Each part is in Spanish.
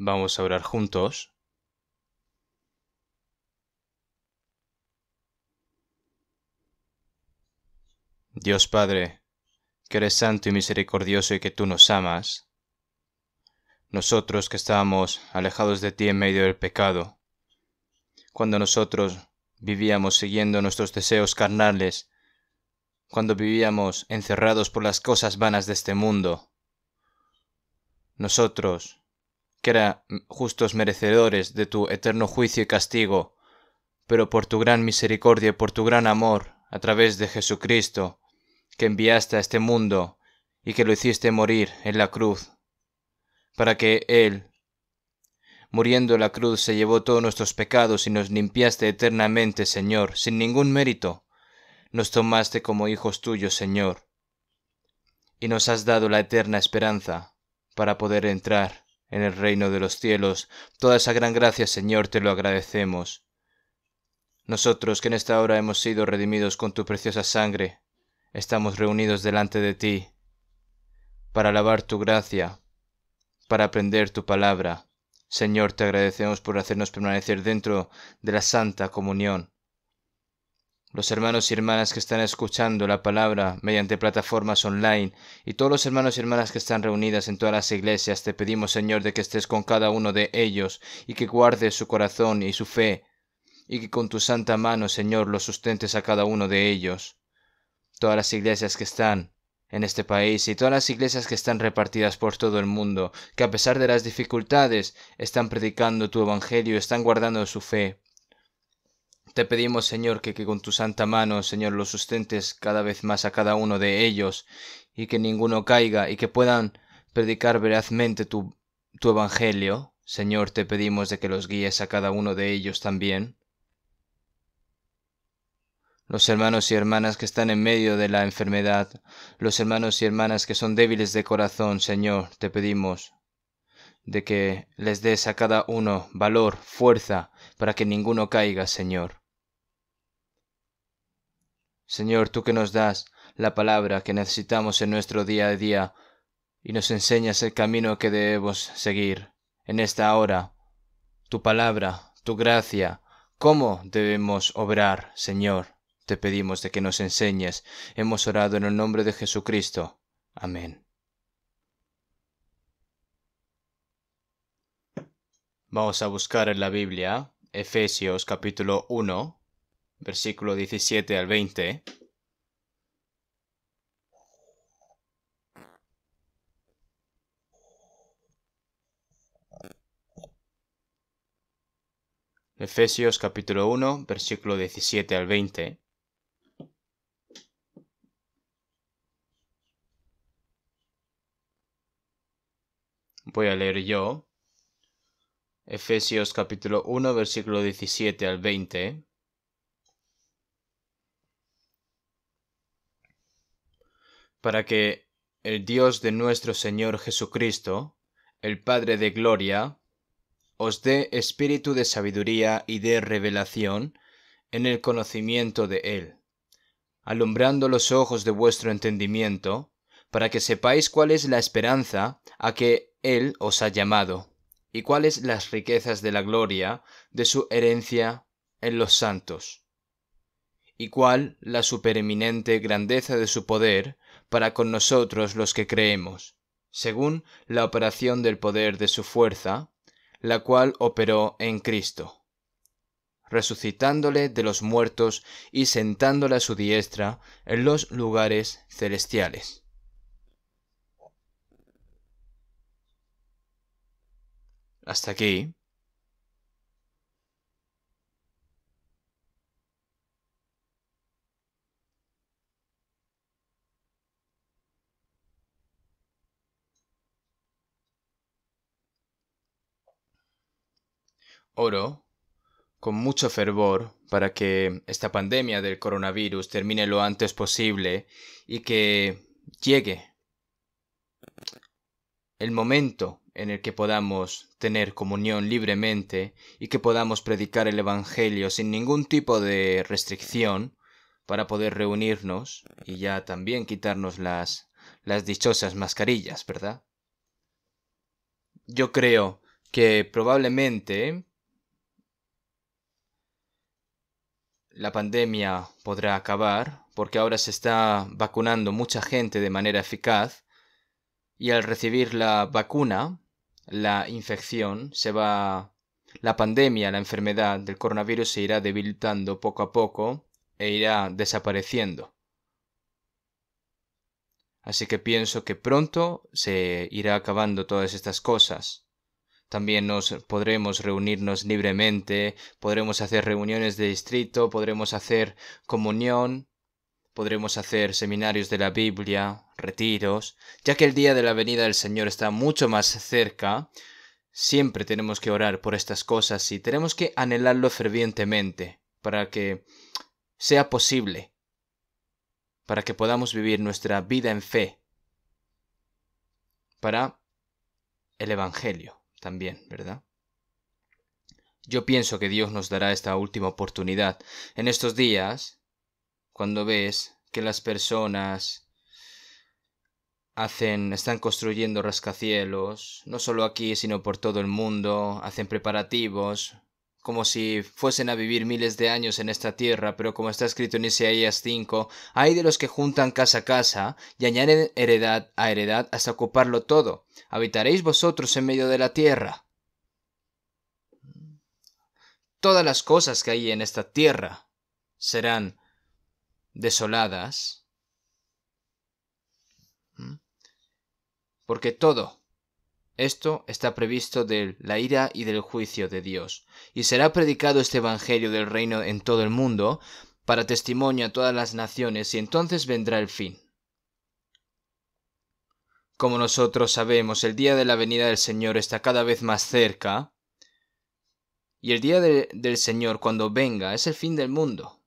Vamos a orar juntos. Dios Padre, que eres santo y misericordioso y que tú nos amas, nosotros que estábamos alejados de ti en medio del pecado, cuando nosotros vivíamos siguiendo nuestros deseos carnales, cuando vivíamos encerrados por las cosas vanas de este mundo, nosotros, que eran justos merecedores de tu eterno juicio y castigo, pero por tu gran misericordia y por tu gran amor, a través de Jesucristo, que enviaste a este mundo y que lo hiciste morir en la cruz, para que Él, muriendo en la cruz, se llevó todos nuestros pecados y nos limpiaste eternamente, Señor, sin ningún mérito. Nos tomaste como hijos tuyos, Señor, y nos has dado la eterna esperanza para poder entrar en el reino de los cielos. Toda esa gran gracia, Señor, te lo agradecemos. Nosotros que en esta hora hemos sido redimidos con tu preciosa sangre, estamos reunidos delante de ti para alabar tu gracia, para aprender tu palabra. Señor, te agradecemos por hacernos permanecer dentro de la santa comunión. Los hermanos y hermanas que están escuchando la palabra mediante plataformas online y todos los hermanos y hermanas que están reunidas en todas las iglesias, te pedimos, Señor, de que estés con cada uno de ellos y que guardes su corazón y su fe y que con tu santa mano, Señor, los sustentes a cada uno de ellos. Todas las iglesias que están en este país y todas las iglesias que están repartidas por todo el mundo, que a pesar de las dificultades están predicando tu evangelio, están guardando su fe. Te pedimos, Señor, que con tu santa mano, Señor, los sustentes cada vez más a cada uno de ellos y que ninguno caiga y que puedan predicar verazmente tu evangelio. Señor, te pedimos de que los guíes a cada uno de ellos también. Los hermanos y hermanas que están en medio de la enfermedad, los hermanos y hermanas que son débiles de corazón, Señor, te pedimos de que les des a cada uno valor, fuerza, para que ninguno caiga, Señor. Señor, tú que nos das la palabra que necesitamos en nuestro día a día y nos enseñas el camino que debemos seguir en esta hora, tu palabra, tu gracia, cómo debemos obrar, Señor. Te pedimos de que nos enseñes. Hemos orado en el nombre de Jesucristo. Amén. Vamos a buscar en la Biblia Efesios capítulo 1, versículo 17 al 20. Efesios capítulo 1, versículo 17 al 20. Voy a leer yo. Efesios capítulo 1, versículo 17 al 20. Para que el Dios de nuestro Señor Jesucristo, el Padre de gloria, os dé espíritu de sabiduría y de revelación en el conocimiento de Él, alumbrando los ojos de vuestro entendimiento, para que sepáis cuál es la esperanza a que Él os ha llamado, y cuáles las riquezas de la gloria de su herencia en los santos, y cuál la supereminente grandeza de su poder para con nosotros los que creemos, según la operación del poder de su fuerza, la cual operó en Cristo, resucitándole de los muertos y sentándole a su diestra en los lugares celestiales. Hasta aquí. Oro con mucho fervor para que esta pandemia del coronavirus termine lo antes posible y que llegue el momento en el que podamos tener comunión libremente y que podamos predicar el Evangelio sin ningún tipo de restricción para poder reunirnos y ya también quitarnos las dichosas mascarillas, ¿verdad? Yo creo que probablemente la pandemia podrá acabar, porque ahora se está vacunando mucha gente de manera eficaz, y al recibir la vacuna, la infección la pandemia, la enfermedad del coronavirus se irá debilitando poco a poco e irá desapareciendo. Así que pienso que pronto se irá acabando todas estas cosas. También podremos reunirnos libremente, podremos hacer reuniones de distrito, podremos hacer comunión, podremos hacer seminarios de la Biblia, retiros, ya que el día de la venida del Señor está mucho más cerca. Siempre tenemos que orar por estas cosas y tenemos que anhelarlo fervientemente para que sea posible, para que podamos vivir nuestra vida en fe, para el Evangelio también, ¿verdad? Yo pienso que Dios nos dará esta última oportunidad. En estos días, cuando ves que las personas están construyendo rascacielos, no solo aquí, sino por todo el mundo, hacen preparativos, como si fuesen a vivir miles de años en esta tierra, pero como está escrito en Isaías 5, hay de los que juntan casa a casa y añaden heredad a heredad hasta ocuparlo todo. ¿Habitaréis vosotros en medio de la tierra? Todas las cosas que hay en esta tierra serán desoladas, porque todo esto está previsto de la ira y del juicio de Dios, y será predicado este evangelio del reino en todo el mundo, para testimonio a todas las naciones, y entonces vendrá el fin. Como nosotros sabemos, el día de la venida del Señor está cada vez más cerca, y el día del Señor, cuando venga, es el fin del mundo.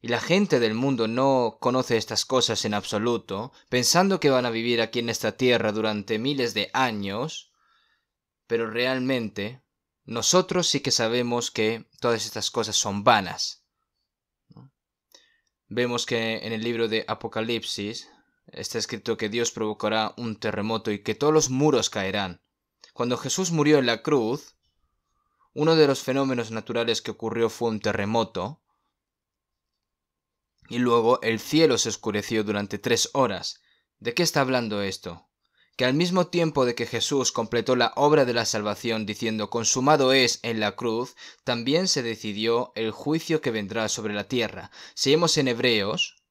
Y la gente del mundo no conoce estas cosas en absoluto, pensando que van a vivir aquí en esta tierra durante miles de años, pero realmente nosotros sí que sabemos que todas estas cosas son vanas, ¿no? Vemos que en el libro de Apocalipsis está escrito que Dios provocará un terremoto y que todos los muros caerán. Cuando Jesús murió en la cruz, uno de los fenómenos naturales que ocurrió fue un terremoto, y luego el cielo se oscureció durante 3 horas. ¿De qué está hablando esto? Que al mismo tiempo de que Jesús completó la obra de la salvación diciendo consumado es en la cruz, también se decidió el juicio que vendrá sobre la tierra. Si vemos en Hebreos,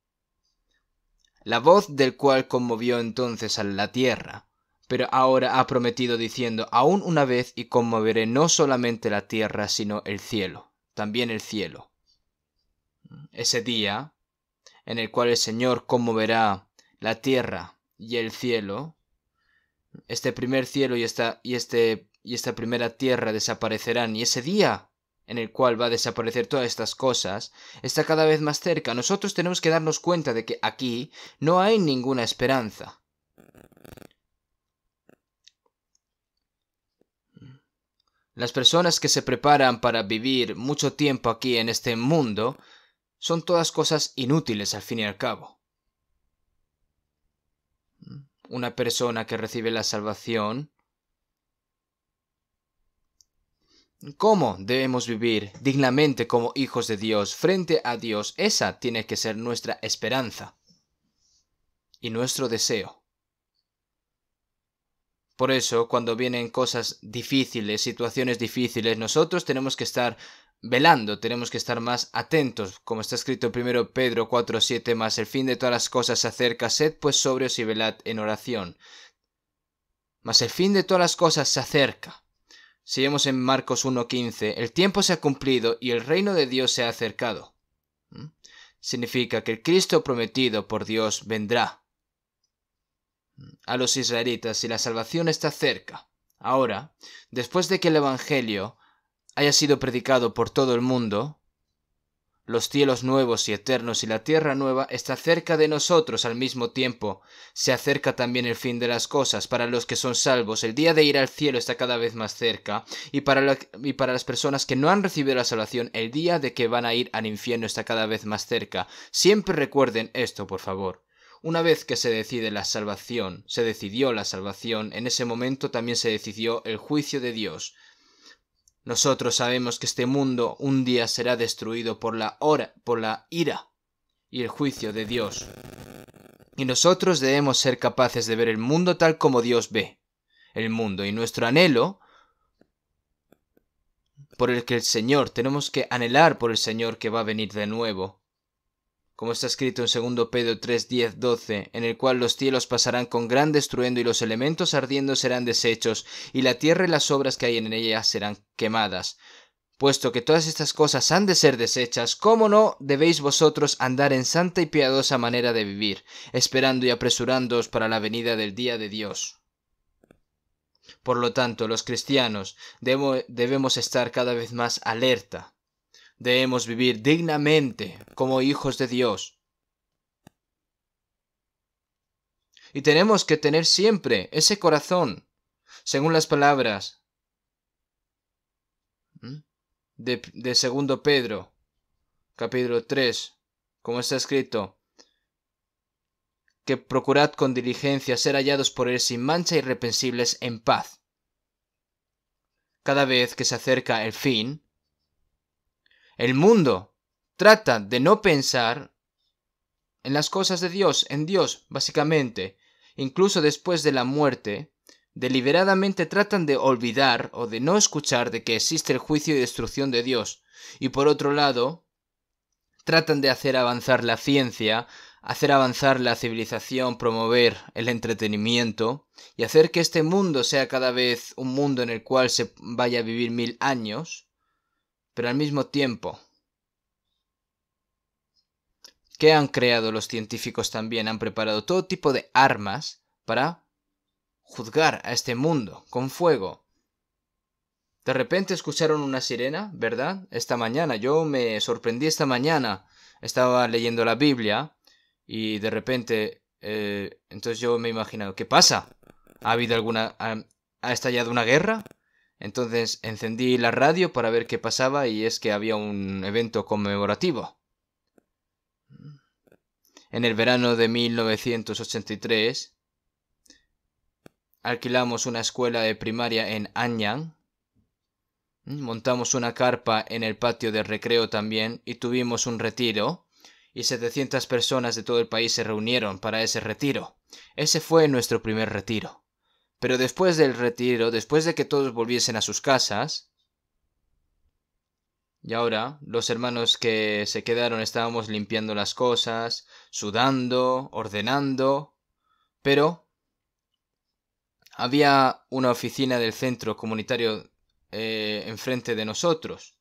la voz del cual conmovió entonces a la tierra, pero ahora ha prometido diciendo aún una vez y conmoveré no solamente la tierra sino el cielo, también el cielo. Ese día en el cual el Señor conmoverá la tierra y el cielo, este primer cielo y esta primera tierra desaparecerán, y ese día en el cual va a desaparecer todas estas cosas está cada vez más cerca. Nosotros tenemos que darnos cuenta de que aquí no hay ninguna esperanza. Las personas que se preparan para vivir mucho tiempo aquí en este mundo son todas cosas inútiles al fin y al cabo. Una persona que recibe la salvación, ¿cómo debemos vivir dignamente como hijos de Dios frente a Dios? Esa tiene que ser nuestra esperanza y nuestro deseo. Por eso, cuando vienen cosas difíciles, situaciones difíciles, nosotros tenemos que estar velando, tenemos que estar más atentos, como está escrito en 1 Pedro 4:7, más el fin de todas las cosas se acerca, sed pues sobrios y velad en oración. Mas el fin de todas las cosas se acerca. Si vemos en Marcos 1:15, el tiempo se ha cumplido y el reino de Dios se ha acercado. Significa que el Cristo prometido por Dios vendrá a los israelitas y la salvación está cerca. Ahora, después de que el Evangelio haya sido predicado por todo el mundo, los cielos nuevos y eternos y la tierra nueva está cerca de nosotros al mismo tiempo. Se acerca también el fin de las cosas. Para los que son salvos, el día de ir al cielo está cada vez más cerca. Y para las personas que no han recibido la salvación, el día de que van a ir al infierno está cada vez más cerca. Siempre recuerden esto, por favor. Una vez que se decidió la salvación, en ese momento también se decidió el juicio de Dios. Nosotros sabemos que este mundo un día será destruido por la ira y el juicio de Dios. Y nosotros debemos ser capaces de ver el mundo tal como Dios ve el mundo. Y nuestro anhelo por el que el Señor, tenemos que anhelar por el Señor que va a venir de nuevo. Como está escrito en 2 Pedro 3, 10, 12, en el cual los cielos pasarán con gran estruendo y los elementos ardiendo serán deshechos, y la tierra y las obras que hay en ella serán quemadas. Puesto que todas estas cosas han de ser deshechas, ¿cómo no debéis vosotros andar en santa y piadosa manera de vivir, esperando y apresurándoos para la venida del día de Dios? Por lo tanto, los cristianos debemos estar cada vez más alerta. Debemos vivir dignamente como hijos de Dios. Y tenemos que tener siempre ese corazón, según las palabras de 2 Pedro, capítulo 3, como está escrito, que procurad con diligencia ser hallados por él sin mancha, irreprensibles, en paz. Cada vez que se acerca el fin, el mundo trata de no pensar en las cosas de Dios, en Dios, básicamente. Incluso después de la muerte, deliberadamente tratan de olvidar o de no escuchar de que existe el juicio y destrucción de Dios. Y por otro lado, tratan de hacer avanzar la ciencia, hacer avanzar la civilización, promover el entretenimiento y hacer que este mundo sea cada vez un mundo en el cual se vaya a vivir 1000 años, pero al mismo tiempo, ¿qué han creado los científicos también? Han preparado todo tipo de armas para juzgar a este mundo con fuego. De repente escucharon una sirena, ¿verdad? Esta mañana, yo me sorprendí esta mañana, estaba leyendo la Biblia y de repente, entonces yo me he imaginado, ¿qué pasa? ¿Ha estallado una guerra? Entonces encendí la radio para ver qué pasaba y es que había un evento conmemorativo. En el verano de 1983, alquilamos una escuela de primaria en Anyang. Montamos una carpa en el patio de recreo también y tuvimos un retiro. Y 700 personas de todo el país se reunieron para ese retiro. Ese fue nuestro primer retiro. Pero después del retiro, después de que todos volviesen a sus casas, y ahora los hermanos que se quedaron estábamos limpiando las cosas, sudando, ordenando, pero había una oficina del centro comunitario enfrente de nosotros.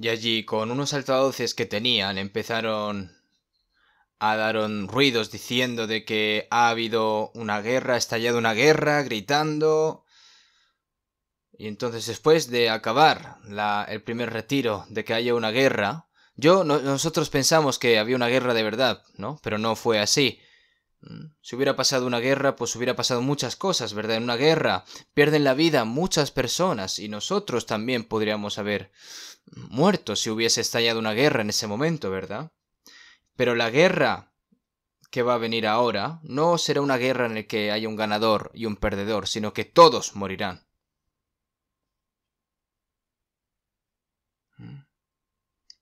Y allí, con unos altavoces que tenían, empezaron a dar ruidos diciendo de que ha habido una guerra, ha estallado una guerra, gritando. Y entonces, después de acabar el primer retiro de que haya una guerra, nosotros pensamos que había una guerra de verdad, ¿no? Pero no fue así. Si hubiera pasado una guerra, pues hubiera pasado muchas cosas, ¿verdad? En una guerra pierden la vida muchas personas y nosotros también podríamos haber muerto si hubiese estallado una guerra en ese momento, ¿verdad? Pero la guerra que va a venir ahora no será una guerra en la que haya un ganador y un perdedor, sino que todos morirán.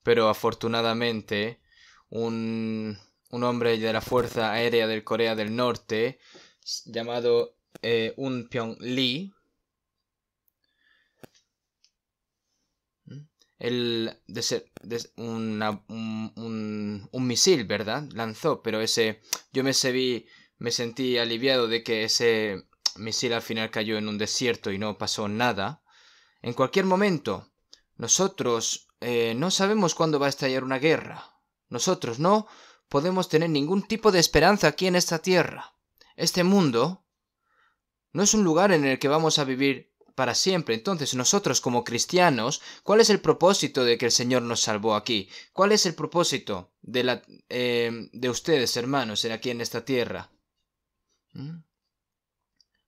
Pero afortunadamente, un hombre de la Fuerza Aérea de Corea del Norte, llamado Un Pyong Lee, un misil, ¿verdad? Lanzó, pero yo me sentí aliviado de que ese misil al final cayó en un desierto y no pasó nada. En cualquier momento, nosotros no sabemos cuándo va a estallar una guerra. Nosotros no podemos tener ningún tipo de esperanza aquí en esta tierra. Este mundo no es un lugar en el que vamos a vivir para siempre. Entonces, nosotros como cristianos, ¿cuál es el propósito de que el Señor nos salvó aquí? ¿Cuál es el propósito de ustedes, hermanos, aquí en esta tierra?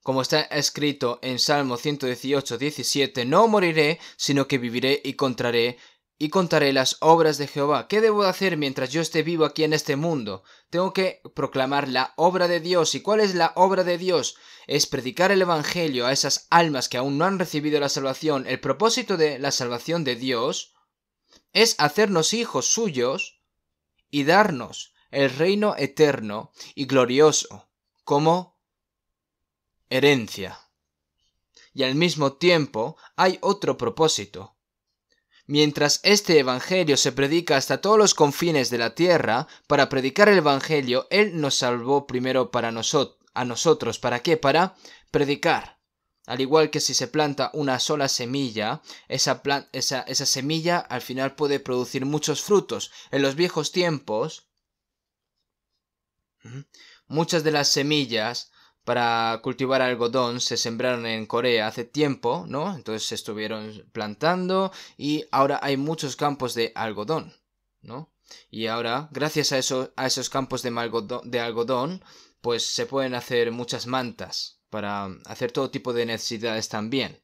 Como está escrito en Salmo 118, 17, no moriré, sino que viviré y contaré y contaré las obras de Jehová. ¿Qué debo hacer mientras yo esté vivo aquí en este mundo? Tengo que proclamar la obra de Dios. ¿Y cuál es la obra de Dios? Es predicar el Evangelio a esas almas que aún no han recibido la salvación. El propósito de la salvación de Dios es hacernos hijos suyos y darnos el reino eterno y glorioso como herencia. Y al mismo tiempo hay otro propósito. Mientras este evangelio se predica hasta todos los confines de la tierra, para predicar el evangelio, Él nos salvó primero a nosotros. ¿Para qué? Para predicar. Al igual que si se planta una sola semilla, esa semilla al final puede producir muchos frutos. En los viejos tiempos, muchas de las semillas para cultivar algodón se sembraron en Corea hace tiempo, ¿no? Entonces se estuvieron plantando y ahora hay muchos campos de algodón, ¿no? Y ahora, gracias a esos campos de algodón, pues se pueden hacer muchas mantas para hacer todo tipo de necesidades también.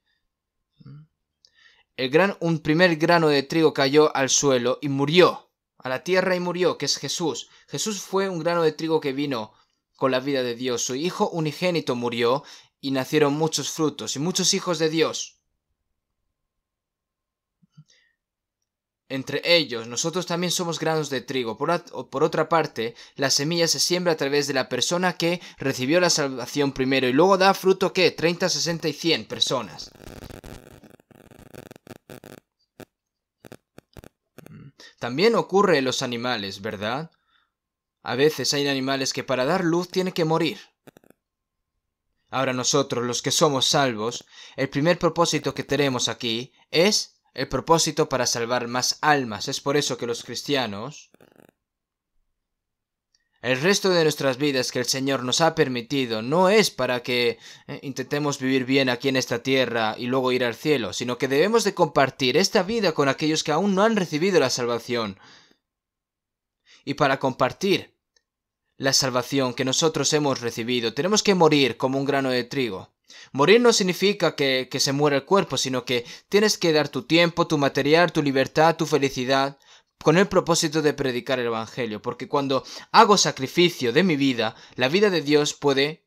Un primer grano de trigo cayó al suelo y murió, a la tierra y murió, que es Jesús. Jesús fue un grano de trigo que vino con la vida de Dios. Su Hijo unigénito murió y nacieron muchos frutos y muchos hijos de Dios. Entre ellos, nosotros también somos granos de trigo. Por otra parte, la semilla se siembra a través de la persona que recibió la salvación primero y luego da fruto, ¿qué? 30, 60 y 100 personas. También ocurre en los animales, ¿verdad? A veces hay animales que para dar luz tienen que morir. Ahora nosotros, los que somos salvos, el primer propósito que tenemos aquí es el propósito para salvar más almas. Es por eso que los cristianos, el resto de nuestras vidas que el Señor nos ha permitido, no es para que intentemos vivir bien aquí en esta tierra y luego ir al cielo, sino que debemos de compartir esta vida con aquellos que aún no han recibido la salvación. Y para compartir la salvación que nosotros hemos recibido, tenemos que morir como un grano de trigo. Morir no significa que se muera el cuerpo, sino que tienes que dar tu tiempo, tu material, tu libertad, tu felicidad, con el propósito de predicar el Evangelio. Porque cuando hago sacrificio de mi vida, la vida de Dios puede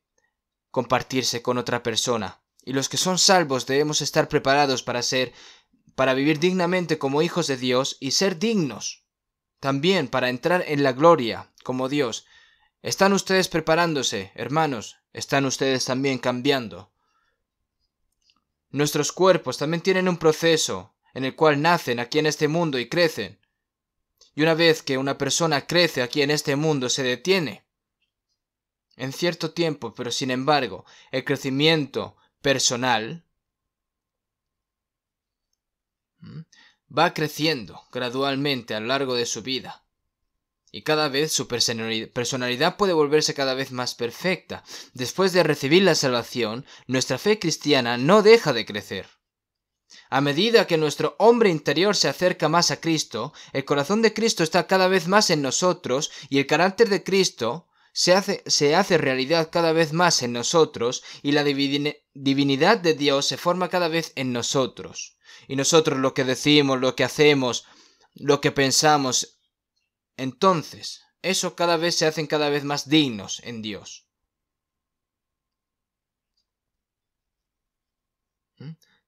compartirse con otra persona. Y los que son salvos debemos estar preparados para vivir dignamente como hijos de Dios y ser dignos también para entrar en la gloria como Dios. ¿Están ustedes preparándose, hermanos? ¿Están ustedes también cambiando? Nuestros cuerpos también tienen un proceso en el cual nacen aquí en este mundo y crecen. Y una vez que una persona crece aquí en este mundo, se detiene en cierto tiempo, pero sin embargo, el crecimiento personal va creciendo gradualmente a lo largo de su vida. Y cada vez su personalidad puede volverse cada vez más perfecta. Después de recibir la salvación, nuestra fe cristiana no deja de crecer. A medida que nuestro hombre interior se acerca más a Cristo, el corazón de Cristo está cada vez más en nosotros y el carácter de Cristo se hace realidad cada vez más en nosotros y la divinidad de Dios se forma cada vez en nosotros. Y nosotros lo que decimos, lo que hacemos, lo que pensamos, entonces, eso cada vez se hacen cada vez más dignos en Dios.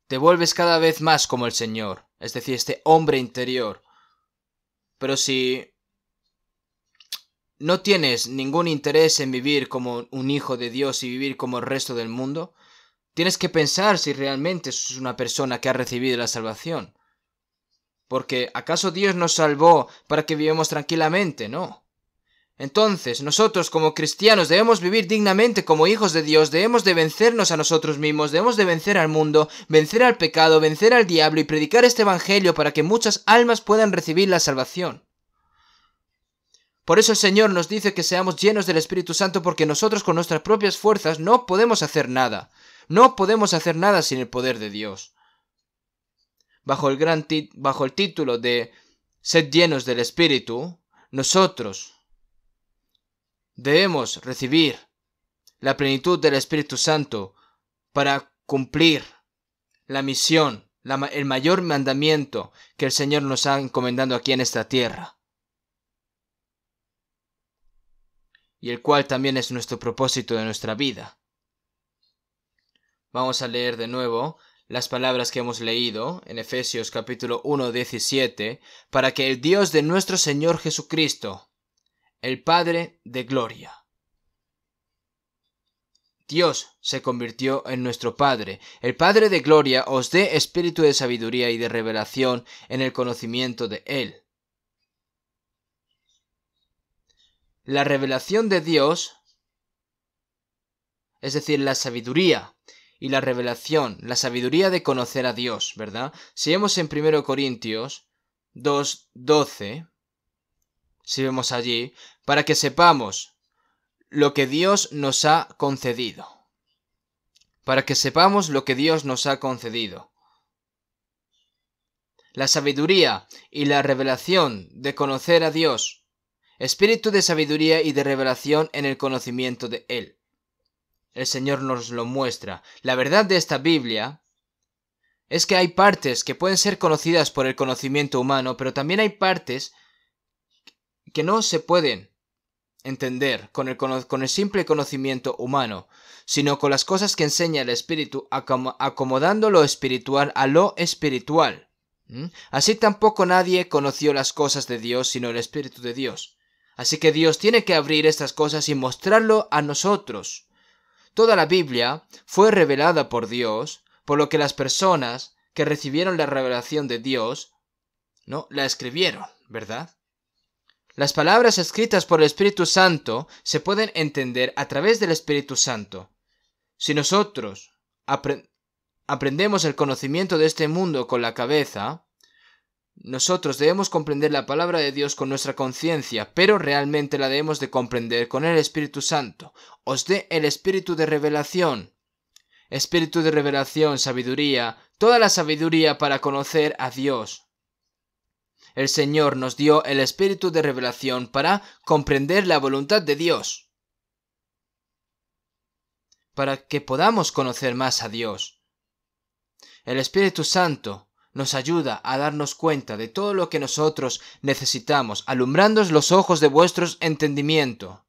Te vuelves cada vez más como el Señor, es decir, este hombre interior. Pero si no tienes ningún interés en vivir como un hijo de Dios y vivir como el resto del mundo, tienes que pensar si realmente sos una persona que ha recibido la salvación. Porque ¿acaso Dios nos salvó para que vivamos tranquilamente? No. Entonces, nosotros como cristianos debemos vivir dignamente como hijos de Dios, debemos de vencernos a nosotros mismos, debemos de vencer al mundo, vencer al pecado, vencer al diablo y predicar este evangelio para que muchas almas puedan recibir la salvación. Por eso el Señor nos dice que seamos llenos del Espíritu Santo, porque nosotros con nuestras propias fuerzas no podemos hacer nada. No podemos hacer nada sin el poder de Dios. Bajo el título de Sed llenos del Espíritu, nosotros debemos recibir la plenitud del Espíritu Santo para cumplir la misión el mayor mandamiento que el Señor nos ha encomendado aquí en esta tierra. Y el cual también es nuestro propósito de nuestra vida. Vamos a leer de nuevo las palabras que hemos leído en Efesios capítulo 1, 17, para que el Dios de nuestro Señor Jesucristo, el Padre de gloria. Dios se convirtió en nuestro Padre. El Padre de gloria os dé espíritu de sabiduría y de revelación en el conocimiento de Él. La revelación de Dios, es decir, la sabiduría y la revelación, la sabiduría de conocer a Dios, ¿verdad? Si vemos en 1 Corintios 2:12, si vemos allí, para que sepamos lo que Dios nos ha concedido. Para que sepamos lo que Dios nos ha concedido. La sabiduría y la revelación de conocer a Dios. Espíritu de sabiduría y de revelación en el conocimiento de Él. El Señor nos lo muestra. La verdad de esta Biblia es que hay partes que pueden ser conocidas por el conocimiento humano, pero también hay partes que no se pueden entender con el simple conocimiento humano, sino con las cosas que enseña el Espíritu, acomodando lo espiritual a lo espiritual. Así tampoco nadie conoció las cosas de Dios sino el Espíritu de Dios. Así que Dios tiene que abrir estas cosas y mostrarlo a nosotros. Toda la Biblia fue revelada por Dios, por lo que las personas que recibieron la revelación de Dios, ¿no?, la escribieron, ¿verdad? Las palabras escritas por el Espíritu Santo se pueden entender a través del Espíritu Santo. Si nosotros aprendemos el conocimiento de este mundo con la cabeza, nosotros debemos comprender la palabra de Dios con nuestra conciencia, pero realmente la debemos de comprender con el Espíritu Santo. Os dé el espíritu de revelación, sabiduría, toda la sabiduría para conocer a Dios. El Señor nos dio el espíritu de revelación para comprender la voluntad de Dios, para que podamos conocer más a Dios. El Espíritu Santo nos ayuda a darnos cuenta de todo lo que nosotros necesitamos, alumbrándoos los ojos de vuestros entendimiento.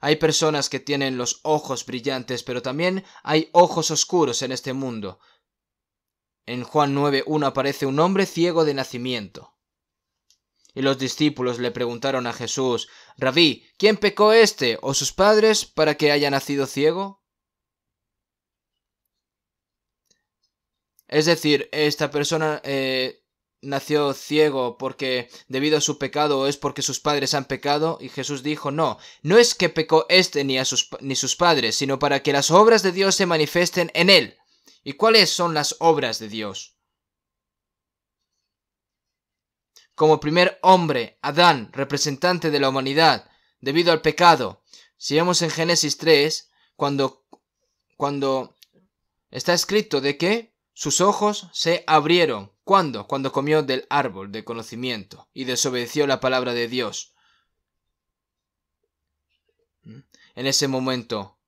Hay personas que tienen los ojos brillantes, pero también hay ojos oscuros en este mundo. En Juan 9:1 aparece un hombre ciego de nacimiento. Y los discípulos le preguntaron a Jesús: Rabí, ¿quién pecó éste o sus padres para que haya nacido ciego? Es decir, esta persona nació ciego porque debido a su pecado o es porque sus padres han pecado. Y Jesús dijo: no es que pecó éste ni sus padres, sino para que las obras de Dios se manifiesten en él. ¿Y cuáles son las obras de Dios? Como primer hombre, Adán, representante de la humanidad, debido al pecado. Si vemos en Génesis 3, cuando está escrito de que sus ojos se abrieron. ¿Cuándo? Cuando comió del árbol de conocimiento y desobedeció la palabra de Dios. En ese momento,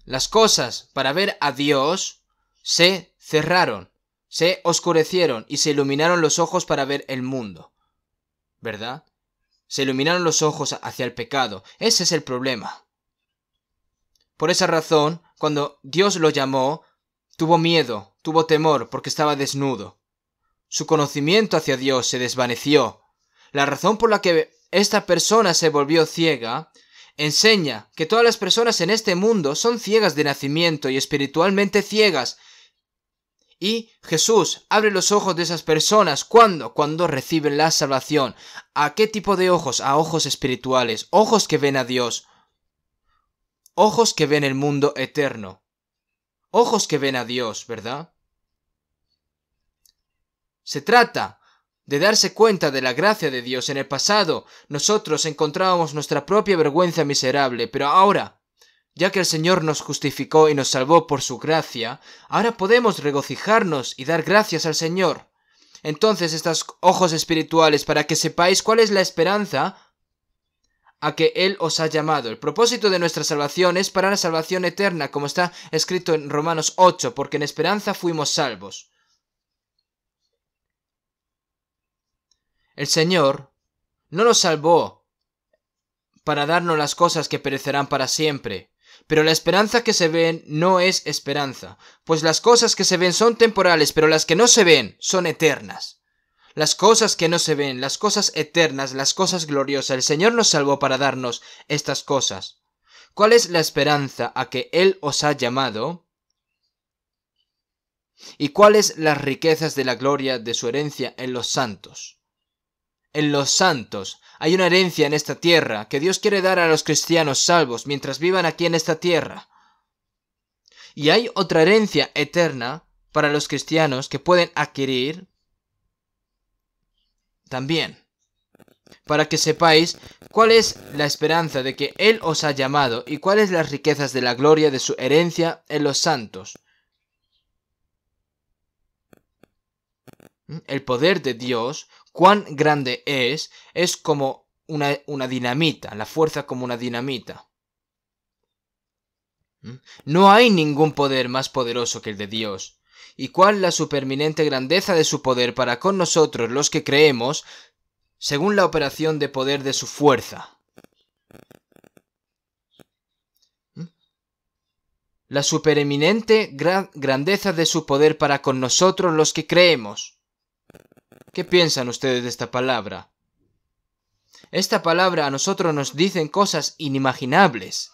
las cosas para ver a Dios se cerraron, se oscurecieron y se iluminaron los ojos para ver el mundo. ¿Verdad? Se iluminaron los ojos hacia el pecado. Ese es el problema. Por esa razón, cuando Dios lo llamó, tuvo miedo, tuvo temor porque estaba desnudo. Su conocimiento hacia Dios se desvaneció. La razón por la que esta persona se volvió ciega enseña que todas las personas en este mundo son ciegas de nacimiento y espiritualmente ciegas. Y Jesús abre los ojos de esas personas. ¿Cuándo? Cuando reciben la salvación. ¿A qué tipo de ojos? A ojos espirituales, ojos que ven a Dios, ojos que ven el mundo eterno. Ojos que ven a Dios, ¿verdad? Se trata de darse cuenta de la gracia de Dios. En el pasado, nosotros encontrábamos nuestra propia vergüenza miserable, pero ahora, ya que el Señor nos justificó y nos salvó por su gracia, ahora podemos regocijarnos y dar gracias al Señor. Entonces, estos ojos espirituales, para que sepáis cuál es la esperanza a que Él os ha llamado. El propósito de nuestra salvación es para la salvación eterna, como está escrito en Romanos 8, porque en esperanza fuimos salvos. El Señor no nos salvó para darnos las cosas que perecerán para siempre. Pero la esperanza que se ven no es esperanza, pues las cosas que se ven son temporales, pero las que no se ven son eternas. Las cosas que no se ven, las cosas eternas, las cosas gloriosas, el Señor nos salvó para darnos estas cosas. ¿Cuál es la esperanza a que Él os ha llamado? ¿Y cuáles las riquezas de la gloria de su herencia en los santos? En los santos hay una herencia en esta tierra que Dios quiere dar a los cristianos salvos mientras vivan aquí en esta tierra. Y hay otra herencia eterna para los cristianos que pueden adquirir también. Para que sepáis cuál es la esperanza de que Él os ha llamado y cuáles las riquezas de la gloria de su herencia en los santos. El poder de Dios, cuán grande es como una dinamita, la fuerza como una dinamita. No hay ningún poder más poderoso que el de Dios. ¿Y cuál la superminente grandeza de su poder para con nosotros los que creemos, según la operación de poder de su fuerza? La supereminente grandeza de su poder para con nosotros los que creemos. ¿Qué piensan ustedes de esta palabra? Esta palabra a nosotros nos dicen cosas inimaginables.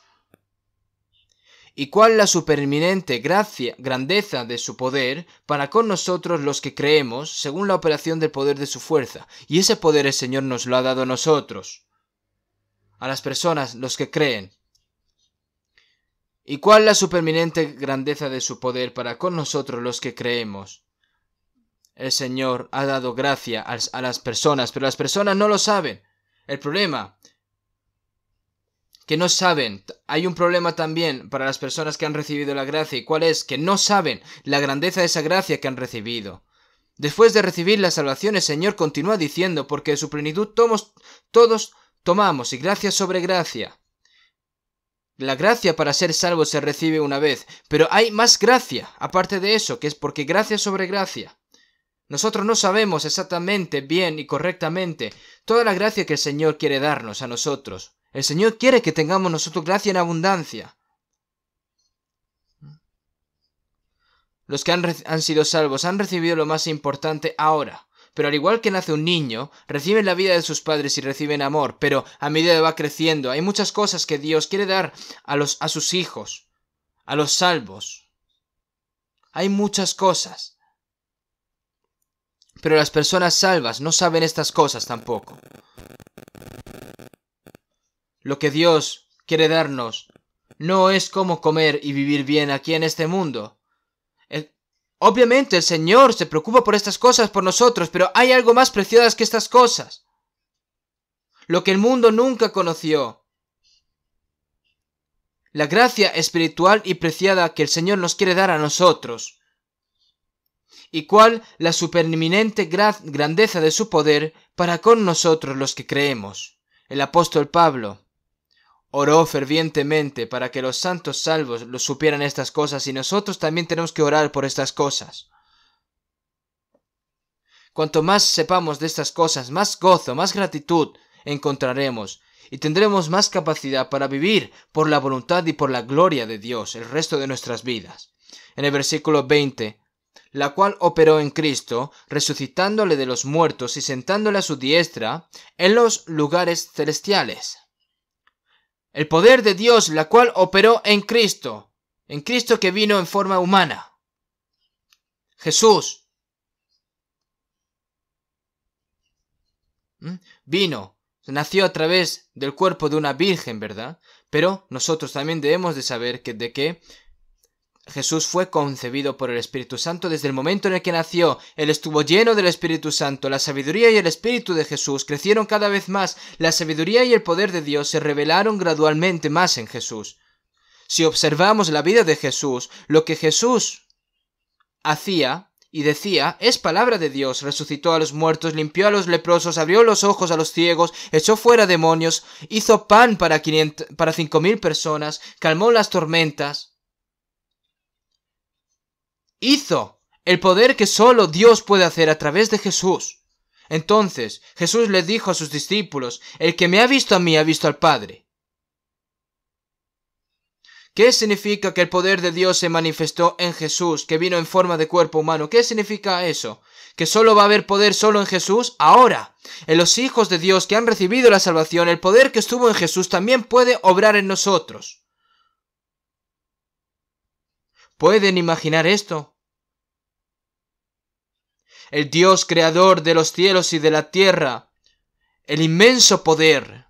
¿Y cuál la supereminente grandeza de su poder para con nosotros los que creemos, según la operación del poder de su fuerza? Y ese poder el Señor nos lo ha dado a nosotros, a las personas, los que creen. ¿Y cuál la supereminente grandeza de su poder para con nosotros los que creemos? El Señor ha dado gracia a las personas, pero las personas no lo saben. El problema, que no saben. Hay un problema también para las personas que han recibido la gracia. ¿Y cuál es? Que no saben la grandeza de esa gracia que han recibido. Después de recibir la salvación, el Señor continúa diciendo, porque de su plenitud todos tomamos, y gracia sobre gracia. La gracia para ser salvo se recibe una vez, pero hay más gracia, aparte de eso, que es porque gracia sobre gracia. Nosotros no sabemos exactamente, bien y correctamente toda la gracia que el Señor quiere darnos a nosotros. El Señor quiere que tengamos nosotros gracia en abundancia. Los que han sido salvos han recibido lo más importante ahora. Pero al igual que nace un niño, reciben la vida de sus padres y reciben amor. Pero a medida que va creciendo, hay muchas cosas que Dios quiere dar a sus hijos, a los salvos. Hay muchas cosas. Pero las personas salvas no saben estas cosas tampoco. Lo que Dios quiere darnos no es cómo comer y vivir bien aquí en este mundo. Obviamente el Señor se preocupa por estas cosas por nosotros, pero hay algo más preciado que estas cosas. Lo que el mundo nunca conoció. La gracia espiritual y preciada que el Señor nos quiere dar a nosotros. Y cuál la supereminente grandeza de su poder para con nosotros los que creemos. El apóstol Pablo oró fervientemente para que los santos salvos lo supieran estas cosas, y nosotros también tenemos que orar por estas cosas. Cuanto más sepamos de estas cosas, más gozo, más gratitud encontraremos, y tendremos más capacidad para vivir por la voluntad y por la gloria de Dios el resto de nuestras vidas. En el versículo 20, la cual operó en Cristo, resucitándole de los muertos y sentándole a su diestra en los lugares celestiales. El poder de Dios, la cual operó en Cristo que vino en forma humana. Jesús vino, nació a través del cuerpo de una virgen, ¿verdad? Pero nosotros también debemos de saber que Jesús fue concebido por el Espíritu Santo desde el momento en el que nació. Él estuvo lleno del Espíritu Santo. La sabiduría y el Espíritu de Jesús crecieron cada vez más. La sabiduría y el poder de Dios se revelaron gradualmente más en Jesús. Si observamos la vida de Jesús, lo que Jesús hacía y decía es palabra de Dios. Resucitó a los muertos, limpió a los leprosos, abrió los ojos a los ciegos, echó fuera demonios, hizo pan para 5.000 personas, calmó las tormentas. Hizo el poder que solo Dios puede hacer a través de Jesús. Entonces Jesús le dijo a sus discípulos: el que me ha visto a mí ha visto al Padre. ¿Qué significa que el poder de Dios se manifestó en Jesús, que vino en forma de cuerpo humano? ¿Qué significa eso? ¿Que solo va a haber poder solo en Jesús? Ahora, en los hijos de Dios que han recibido la salvación, el poder que estuvo en Jesús también puede obrar en nosotros. ¿Pueden imaginar esto? El Dios creador de los cielos y de la tierra, el inmenso poder,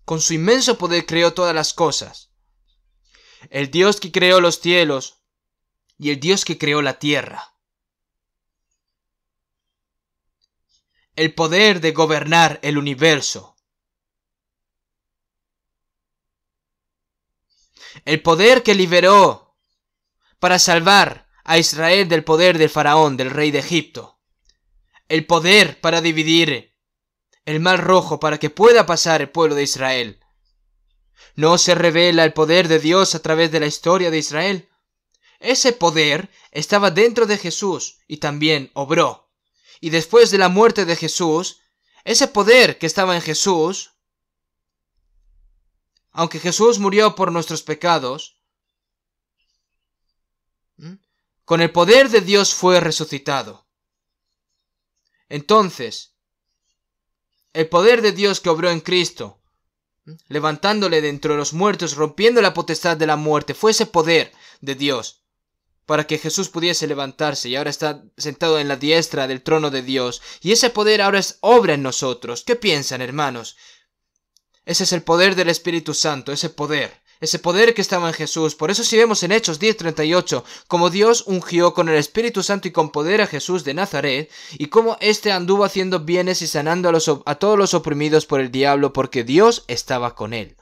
con su inmenso poder creó todas las cosas. El Dios que creó los cielos y el Dios que creó la tierra. El poder de gobernar el universo. El poder que liberó para salvar a Israel del poder del faraón, del rey de Egipto. El poder para dividir el mar rojo para que pueda pasar el pueblo de Israel. ¿No se revela el poder de Dios a través de la historia de Israel? Ese poder estaba dentro de Jesús y también obró. Y después de la muerte de Jesús, ese poder que estaba en Jesús, aunque Jesús murió por nuestros pecados, con el poder de Dios fue resucitado. Entonces, el poder de Dios que obró en Cristo, levantándole de entre los muertos, rompiendo la potestad de la muerte, fue ese poder de Dios para que Jesús pudiese levantarse y ahora está sentado en la diestra del trono de Dios. Y ese poder ahora es obra en nosotros. ¿Qué piensan, hermanos? Ese es el poder del Espíritu Santo, ese poder que estaba en Jesús. Por eso si vemos en Hechos 10:38, como Dios ungió con el Espíritu Santo y con poder a Jesús de Nazaret, y cómo éste anduvo haciendo bienes y sanando a todos los oprimidos por el diablo, porque Dios estaba con él.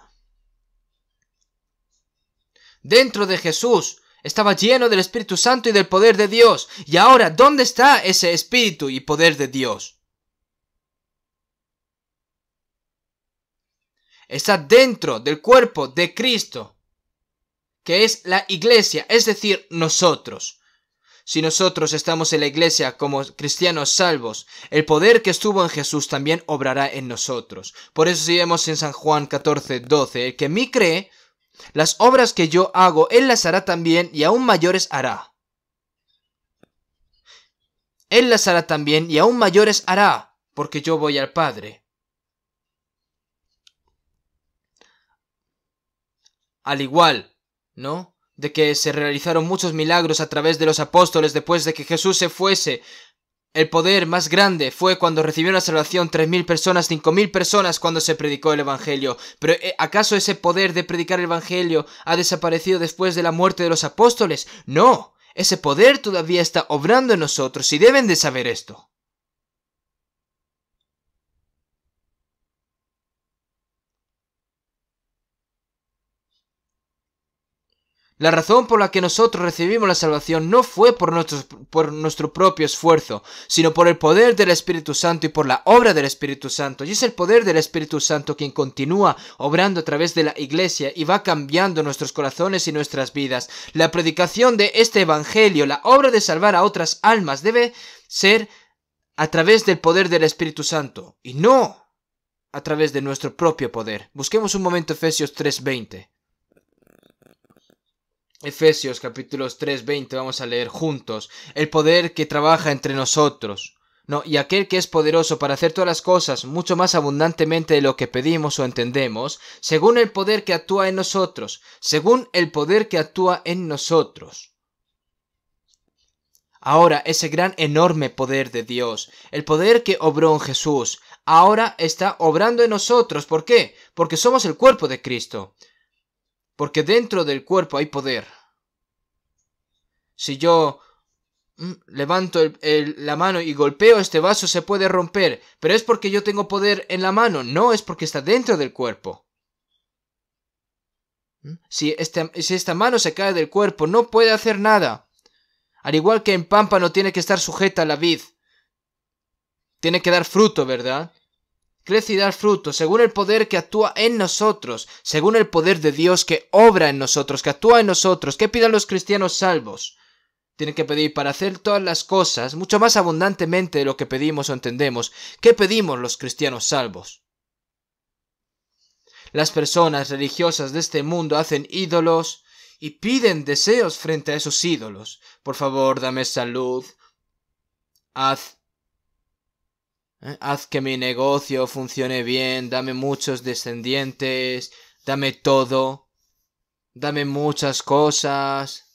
Dentro de Jesús estaba lleno del Espíritu Santo y del poder de Dios. Y ahora, ¿dónde está ese Espíritu y poder de Dios? Está dentro del cuerpo de Cristo, que es la iglesia, es decir, nosotros. Si nosotros estamos en la iglesia como cristianos salvos, el poder que estuvo en Jesús también obrará en nosotros. Por eso si vemos en San Juan 14:12, el que en mí cree, las obras que yo hago, él las hará también y aún mayores hará. Él las hará también y aún mayores hará, porque yo voy al Padre. Al igual, ¿no?, de que se realizaron muchos milagros a través de los apóstoles después de que Jesús se fuese. El poder más grande fue cuando recibieron la salvación 3.000 personas, 5.000 personas cuando se predicó el Evangelio. Pero ¿acaso ese poder de predicar el Evangelio ha desaparecido después de la muerte de los apóstoles? No, ese poder todavía está obrando en nosotros y deben de saber esto. La razón por la que nosotros recibimos la salvación no fue por nuestro propio esfuerzo, sino por el poder del Espíritu Santo y por la obra del Espíritu Santo. Y es el poder del Espíritu Santo quien continúa obrando a través de la iglesia y va cambiando nuestros corazones y nuestras vidas. La predicación de este Evangelio, la obra de salvar a otras almas, debe ser a través del poder del Espíritu Santo y no a través de nuestro propio poder. Busquemos un momento Efesios 3:20. Efesios capítulos 3:20, vamos a leer juntos. El poder que trabaja entre nosotros, y aquel que es poderoso para hacer todas las cosas mucho más abundantemente de lo que pedimos o entendemos, según el poder que actúa en nosotros, según el poder que actúa en nosotros. Ahora ese gran enorme poder de Dios, el poder que obró en Jesús, ahora está obrando en nosotros. ¿Por qué? Porque somos el cuerpo de Cristo. Porque dentro del cuerpo hay poder. Si yo levanto la mano y golpeo este vaso, se puede romper. ¿Pero es porque yo tengo poder en la mano? No, es porque está dentro del cuerpo. Si esta mano se cae del cuerpo, no puede hacer nada. Al igual que en pámpano tiene que estar sujeta a la vid. Tiene que dar fruto, ¿verdad? Crece y da fruto, según el poder que actúa en nosotros, según el poder de Dios que obra en nosotros, que actúa en nosotros. ¿Qué pidan los cristianos salvos? Tienen que pedir para hacer todas las cosas mucho más abundantemente de lo que pedimos o entendemos. ¿Qué pedimos los cristianos salvos? Las personas religiosas de este mundo hacen ídolos y piden deseos frente a esos ídolos. Por favor, dame salud. Haz que mi negocio funcione bien. Dame muchos descendientes. Dame todo. Dame muchas cosas.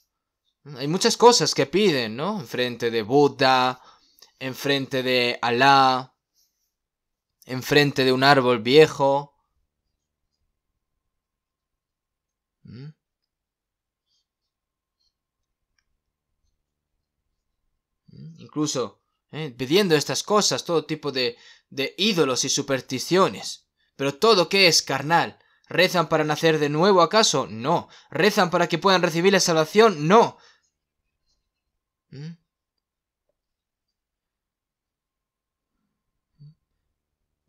Hay muchas cosas que piden, ¿no? Enfrente de Buda, enfrente de Alá, enfrente de un árbol viejo. Incluso pidiendo estas cosas, todo tipo de ídolos y supersticiones. Pero todo que es carnal. ¿Rezan para nacer de nuevo acaso? No. ¿Rezan para que puedan recibir la salvación? No.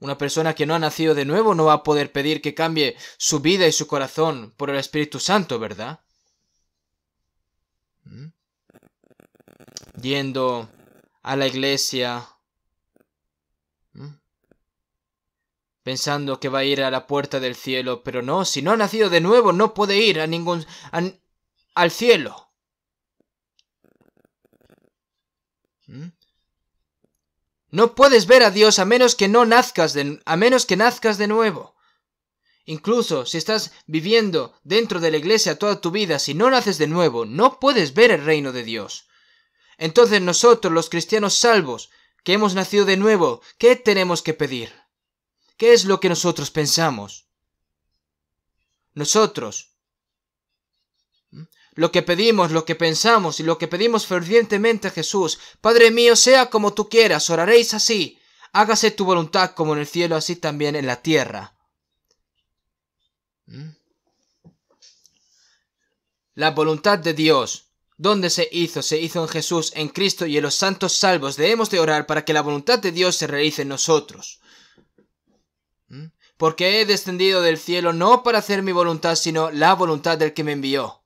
Una persona que no ha nacido de nuevo no va a poder pedir que cambie su vida y su corazón por el Espíritu Santo, ¿verdad? Yendo a la iglesia, pensando que va a ir a la puerta del cielo, pero no, si no ha nacido de nuevo no puede ir al cielo. No puedes ver a Dios a menos que nazcas de nuevo. Incluso si estás viviendo dentro de la iglesia toda tu vida, si no naces de nuevo, no puedes ver el reino de Dios. Entonces nosotros, los cristianos salvos, que hemos nacido de nuevo, ¿qué tenemos que pedir? ¿Qué es lo que nosotros pensamos? Nosotros, lo que pedimos, lo que pensamos y lo que pedimos fervientemente a Jesús: Padre mío, sea como tú quieras, oraréis así: hágase tu voluntad como en el cielo, así también en la tierra. La voluntad de Dios, ¿dónde se hizo? Se hizo en Jesús, en Cristo y en los santos salvos. Debemos de orar para que la voluntad de Dios se realice en nosotros. Porque he descendido del cielo no para hacer mi voluntad, sino la voluntad del que me envió.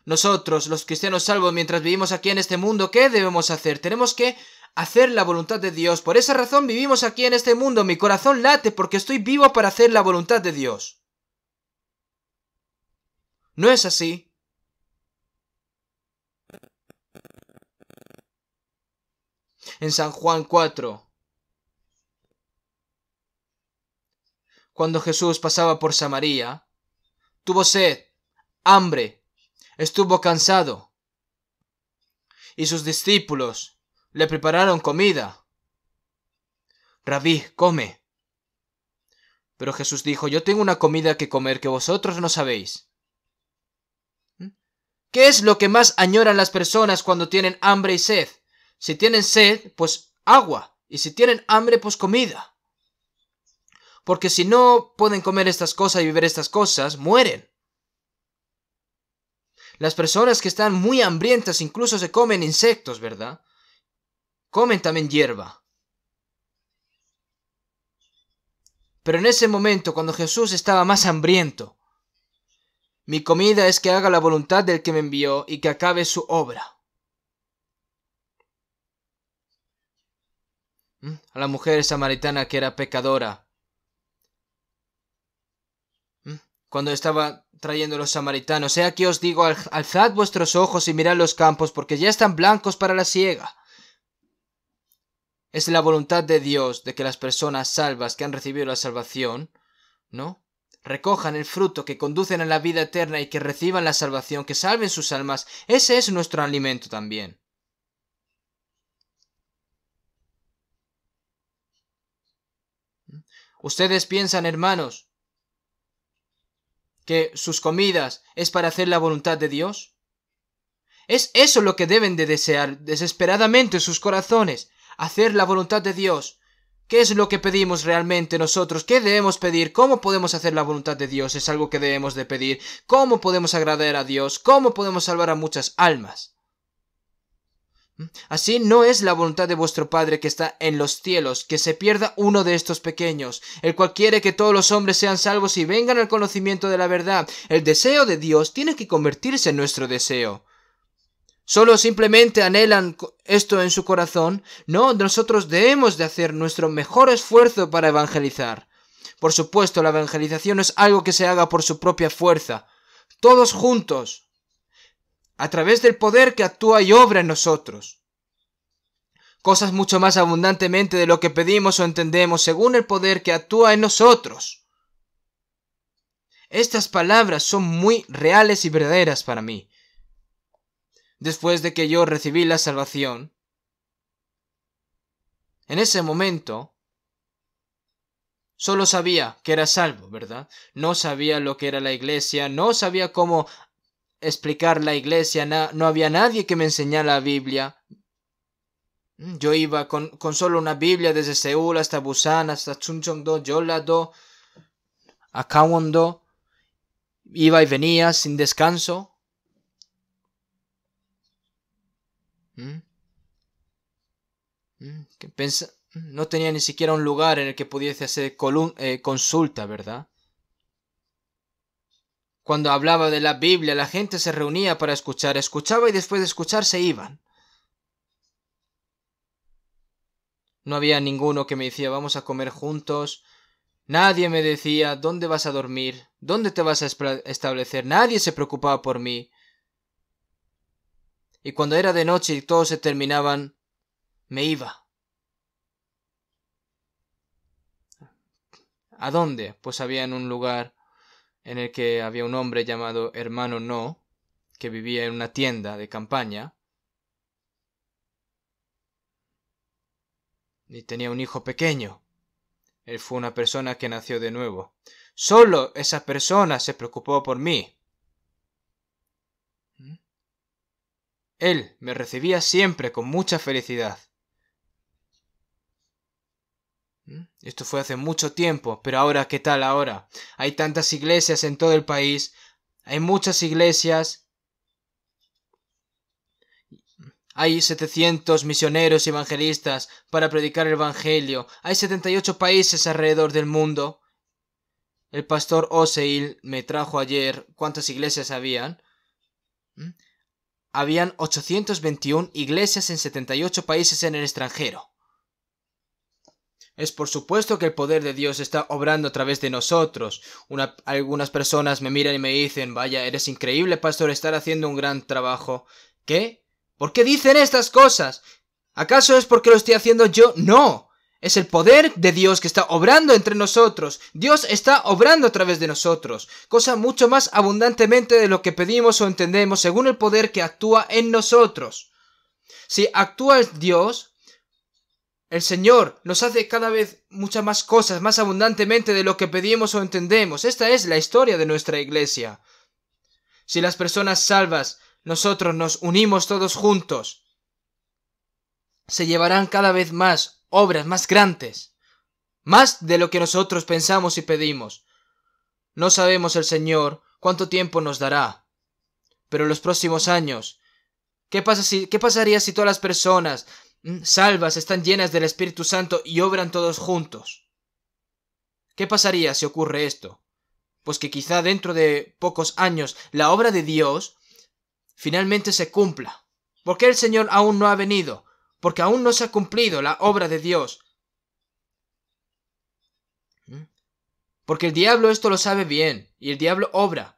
Nosotros, los cristianos salvos, mientras vivimos aquí en este mundo, ¿qué debemos hacer? Tenemos que hacer la voluntad de Dios. Por esa razón vivimos aquí en este mundo. Mi corazón late porque estoy vivo para hacer la voluntad de Dios. ¿No es así? En San Juan 4, cuando Jesús pasaba por Samaria, tuvo sed, hambre, estuvo cansado, y sus discípulos le prepararon comida. Rabí, come. Pero Jesús dijo: yo tengo una comida que comer que vosotros no sabéis. ¿Qué es lo que más añoran las personas cuando tienen hambre y sed? Si tienen sed, pues agua. Y si tienen hambre, pues comida. Porque si no pueden comer estas cosas y beber estas cosas, mueren. Las personas que están muy hambrientas incluso se comen insectos, ¿verdad? Comen también hierba. Pero en ese momento, cuando Jesús estaba más hambriento: mi comida es que haga la voluntad del que me envió y que acabe su obra. A la mujer samaritana que era pecadora, cuando estaba trayendo los samaritanos: he aquí os digo, alzad vuestros ojos y mirad los campos, porque ya están blancos para la siega. Es la voluntad de Dios de que las personas salvas que han recibido la salvación, ¿no?, recojan el fruto que conducen a la vida eterna y que reciban la salvación, que salven sus almas. Ese es nuestro alimento también. ¿Ustedes piensan, hermanos, que sus comidas es para hacer la voluntad de Dios? Es eso lo que deben de desear desesperadamente en sus corazones: hacer la voluntad de Dios. ¿Qué es lo que pedimos realmente nosotros? ¿Qué debemos pedir? ¿Cómo podemos hacer la voluntad de Dios? Es algo que debemos de pedir. ¿Cómo podemos agradar a Dios? ¿Cómo podemos salvar a muchas almas? Así no es la voluntad de vuestro Padre que está en los cielos, que se pierda uno de estos pequeños, el cual quiere que todos los hombres sean salvos y vengan al conocimiento de la verdad. El deseo de Dios tiene que convertirse en nuestro deseo. solo simplemente anhelan esto en su corazón. No, nosotros debemos de hacer nuestro mejor esfuerzo para evangelizar. Por supuesto, la evangelización no es algo que se haga por su propia fuerza. Todos juntos, a través del poder que actúa y obra en nosotros. Cosas mucho más abundantemente de lo que pedimos o entendemos según el poder que actúa en nosotros. Estas palabras son muy reales y verdaderas para mí. Después de que yo recibí la salvación, en ese momento, solo sabía que era salvo, ¿verdad? No sabía lo que era la iglesia, no sabía cómo explicar la iglesia, no había nadie que me enseñara la Biblia. Yo iba con solo una Biblia desde Seúl hasta Busan, hasta Chungcheong-do, Jeolla-do, a Gangwon-do. Iba y venía sin descanso. No tenía ni siquiera un lugar en el que pudiese hacer consulta, ¿verdad? Cuando hablaba de la Biblia, la gente se reunía para escuchar, escuchaba y después de escuchar se iban. No había ninguno que me decía, vamos a comer juntos. Nadie me decía, ¿dónde vas a dormir? ¿Dónde te vas a establecer? Nadie se preocupaba por mí. Y cuando era de noche y todos se terminaban, me iba. ¿A dónde? Pues había en un lugar en el que había un hombre llamado Hermano No, que vivía en una tienda de campaña. Y tenía un hijo pequeño. Él fue una persona que nació de nuevo. Solo esa persona se preocupó por mí. Él me recibía siempre con mucha felicidad. Esto fue hace mucho tiempo, pero ahora, ¿qué tal ahora? Hay tantas iglesias en todo el país. Hay muchas iglesias. Hay 700 misioneros y evangelistas para predicar el evangelio. Hay 78 países alrededor del mundo. El pastor Oseil me trajo ayer cuántas iglesias habían. Habían 821 iglesias en 78 países en el extranjero. Es por supuesto que el poder de Dios está obrando a través de nosotros. Algunas personas me miran y me dicen, vaya, eres increíble, pastor, estar haciendo un gran trabajo. ¿Qué? ¿Por qué dicen estas cosas? ¿Acaso es porque lo estoy haciendo yo? No. Es el poder de Dios que está obrando entre nosotros. Dios está obrando a través de nosotros. Cosa mucho más abundantemente de lo que pedimos o entendemos según el poder que actúa en nosotros. Si actúa Dios, el Señor nos hace cada vez muchas más cosas, más abundantemente de lo que pedimos o entendemos. Esta es la historia de nuestra iglesia. Si las personas salvas, nosotros nos unimos todos juntos, se llevarán cada vez más obras más grandes, más de lo que nosotros pensamos y pedimos. No sabemos el Señor cuánto tiempo nos dará, pero en los próximos años, ¿qué pasaría si todas las personas salvas están llenas del Espíritu Santo y obran todos juntos? ¿Qué pasaría si ocurre esto? Pues que quizá dentro de pocos años la obra de Dios finalmente se cumpla. ¿Por qué el Señor aún no ha venido? Porque aún no se ha cumplido la obra de Dios. Porque el diablo esto lo sabe bien, y el diablo obra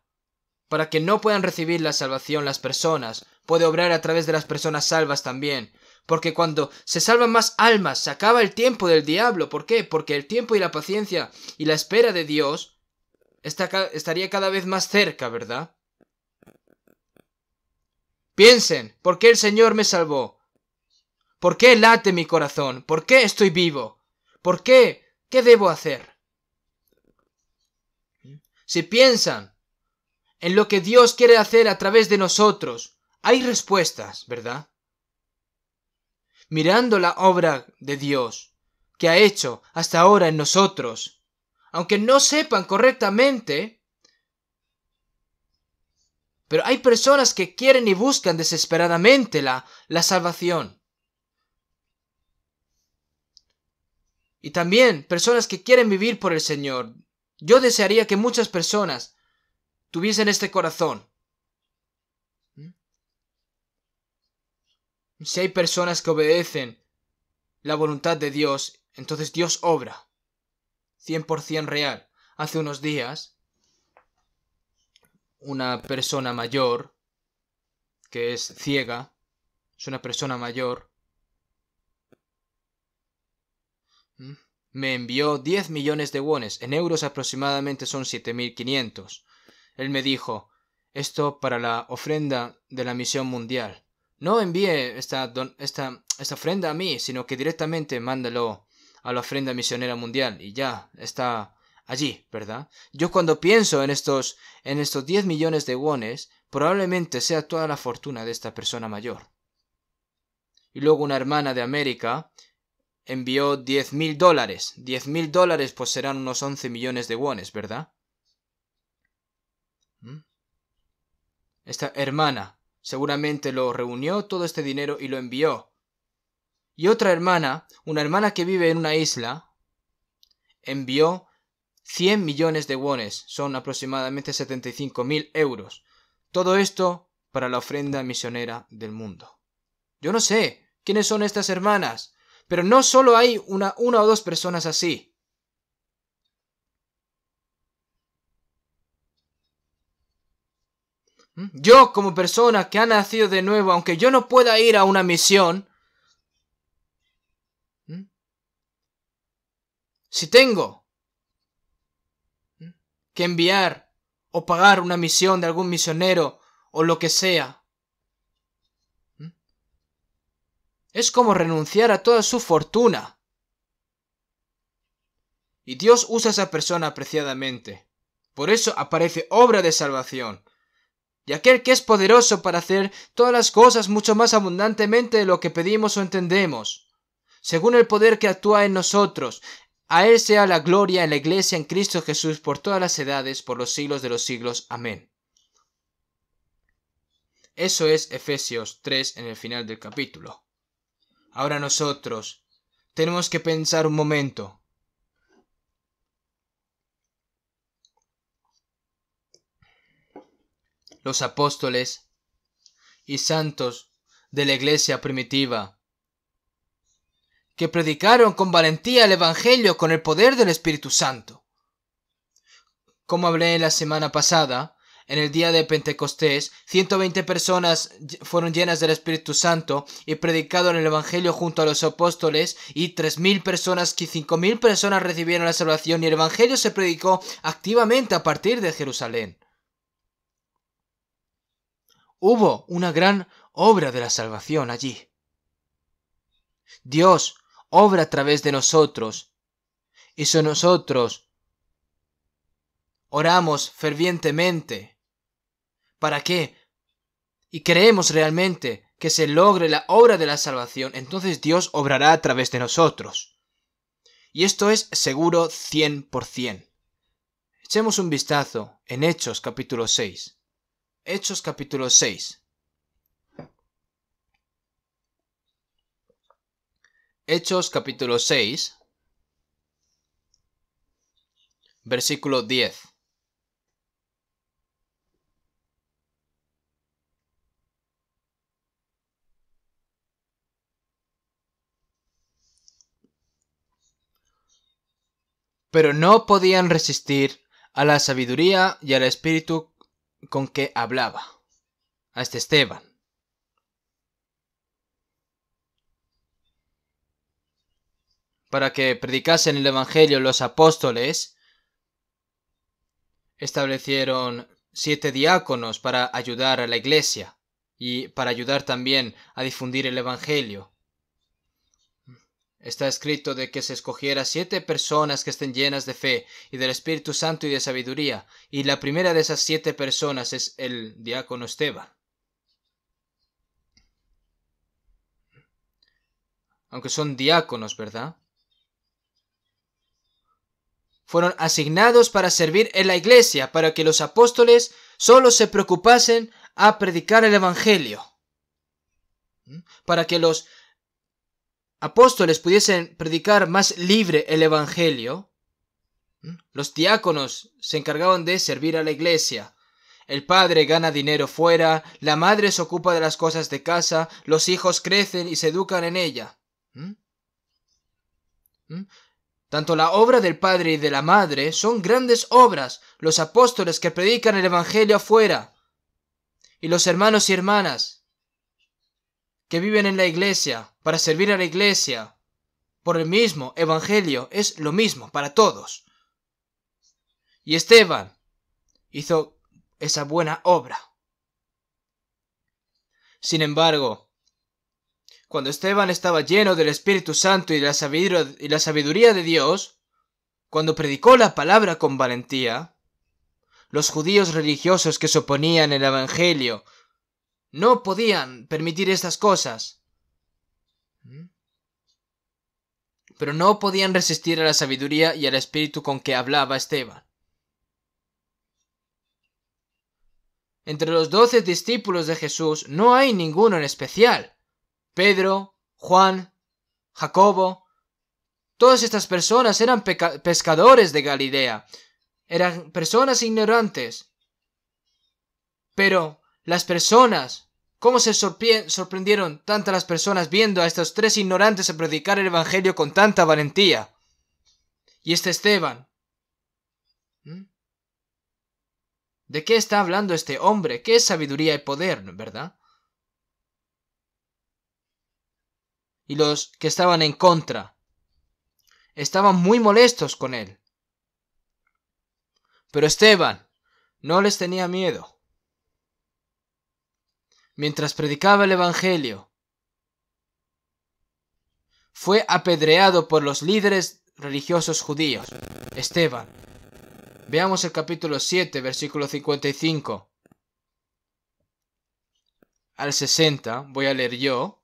para que no puedan recibir la salvación las personas. Puede obrar a través de las personas salvas también. Porque cuando se salvan más almas, se acaba el tiempo del diablo. ¿Por qué? Porque el tiempo y la paciencia y la espera de Dios estaría cada vez más cerca, ¿verdad? Piensen, ¿por qué el Señor me salvó? ¿Por qué late mi corazón? ¿Por qué estoy vivo? ¿Por qué? ¿Qué debo hacer? Si piensan en lo que Dios quiere hacer a través de nosotros, hay respuestas, ¿verdad? Mirando la obra de Dios que ha hecho hasta ahora en nosotros, aunque no sepan correctamente, pero hay personas que quieren y buscan desesperadamente la salvación. Y también personas que quieren vivir por el Señor. Yo desearía que muchas personas tuviesen este corazón. Si hay personas que obedecen la voluntad de Dios, entonces Dios obra. 100% real. Hace unos días, una persona mayor, que es ciega, es una persona mayor, me envió 10 millones de wones. En euros aproximadamente son 7.500. Él me dijo, esto para la ofrenda de la misión mundial. No envíe esta ofrenda a mí, sino que directamente mándalo a la ofrenda misionera mundial y ya está allí, ¿verdad? Yo cuando pienso en estos 10 millones de wones, probablemente sea toda la fortuna de esta persona mayor. Y luego una hermana de América envió $10.000. $10.000 pues serán unos 11 millones de wones, ¿verdad? Esta hermana seguramente lo reunió todo este dinero y lo envió. Y otra hermana, una hermana que vive en una isla, envió 100 millones de wones, son aproximadamente 75.000 euros. Todo esto para la ofrenda misionera del mundo. Yo no sé quiénes son estas hermanas, pero no solo hay una o dos personas así. Yo, como persona que ha nacido de nuevo, aunque yo no pueda ir a una misión, si tengo que enviar o pagar una misión de algún misionero o lo que sea, es como renunciar a toda su fortuna. Y Dios usa a esa persona apreciadamente. Por eso aparece obra de salvación. Y aquel que es poderoso para hacer todas las cosas mucho más abundantemente de lo que pedimos o entendemos, según el poder que actúa en nosotros, a Él sea la gloria en la Iglesia en Cristo Jesús por todas las edades, por los siglos de los siglos. Amén. Eso es Efesios 3 en el final del capítulo. Ahora nosotros tenemos que pensar un momento. Los apóstoles y santos de la iglesia primitiva, que predicaron con valentía el Evangelio con el poder del Espíritu Santo. Como hablé la semana pasada, en el día de Pentecostés, 120 personas fueron llenas del Espíritu Santo y predicaron el Evangelio junto a los apóstoles, y 3.000 personas, 5.000 personas recibieron la salvación, y el Evangelio se predicó activamente a partir de Jerusalén. Hubo una gran obra de la salvación allí. Dios obra a través de nosotros, y si nosotros oramos fervientemente, ¿para qué? Y creemos realmente que se logre la obra de la salvación, entonces Dios obrará a través de nosotros. Y esto es seguro 100%. Echemos un vistazo en Hechos capítulo 6. Hechos capítulo 6. Hechos capítulo 6, versículo 10. Pero no podían resistir a la sabiduría y al espíritu con que hablaba. A este Esteban. Para que predicasen el Evangelio los apóstoles, establecieron 7 diáconos para ayudar a la iglesia y para ayudar también a difundir el Evangelio. Está escrito de que se escogiera 7 personas que estén llenas de fe y del Espíritu Santo y de sabiduría, y la primera de esas 7 personas es el diácono Esteban. Aunque son diáconos, ¿verdad? Fueron asignados para servir en la iglesia, para que los apóstoles solo se preocupasen a predicar el Evangelio. Para que los apóstoles pudiesen predicar más libre el Evangelio, los diáconos se encargaban de servir a la iglesia. El padre gana dinero fuera, la madre se ocupa de las cosas de casa, los hijos crecen y se educan en ella. ¿Mm? ¿Mm? Tanto la obra del padre y de la madre son grandes obras, los apóstoles que predican el evangelio afuera, y los hermanos y hermanas que viven en la iglesia para servir a la iglesia por el mismo evangelio, es lo mismo para todos. Y Esteban hizo esa buena obra. Sin embargo, cuando Esteban estaba lleno del Espíritu Santo y la sabiduría de Dios, cuando predicó la palabra con valentía, los judíos religiosos que se oponían al evangelio no podían permitir estas cosas, pero no podían resistir a la sabiduría y al espíritu con que hablaba Esteban. Entre los 12 discípulos de Jesús no hay ninguno en especial. Pedro, Juan, Jacobo, todas estas personas eran pescadores de Galilea. Eran personas ignorantes. Pero las personas, ¿cómo se sorprendieron tantas las personas viendo a estos 3 ignorantes a predicar el evangelio con tanta valentía? Y este Esteban, ¿de qué está hablando este hombre? ¿Qué es sabiduría y poder, verdad? Y los que estaban en contra estaban muy molestos con él. Pero Esteban no les tenía miedo. Mientras predicaba el evangelio, fue apedreado por los líderes religiosos judíos. Esteban. Veamos el capítulo 7, versículo 55 al 60. Voy a leer yo.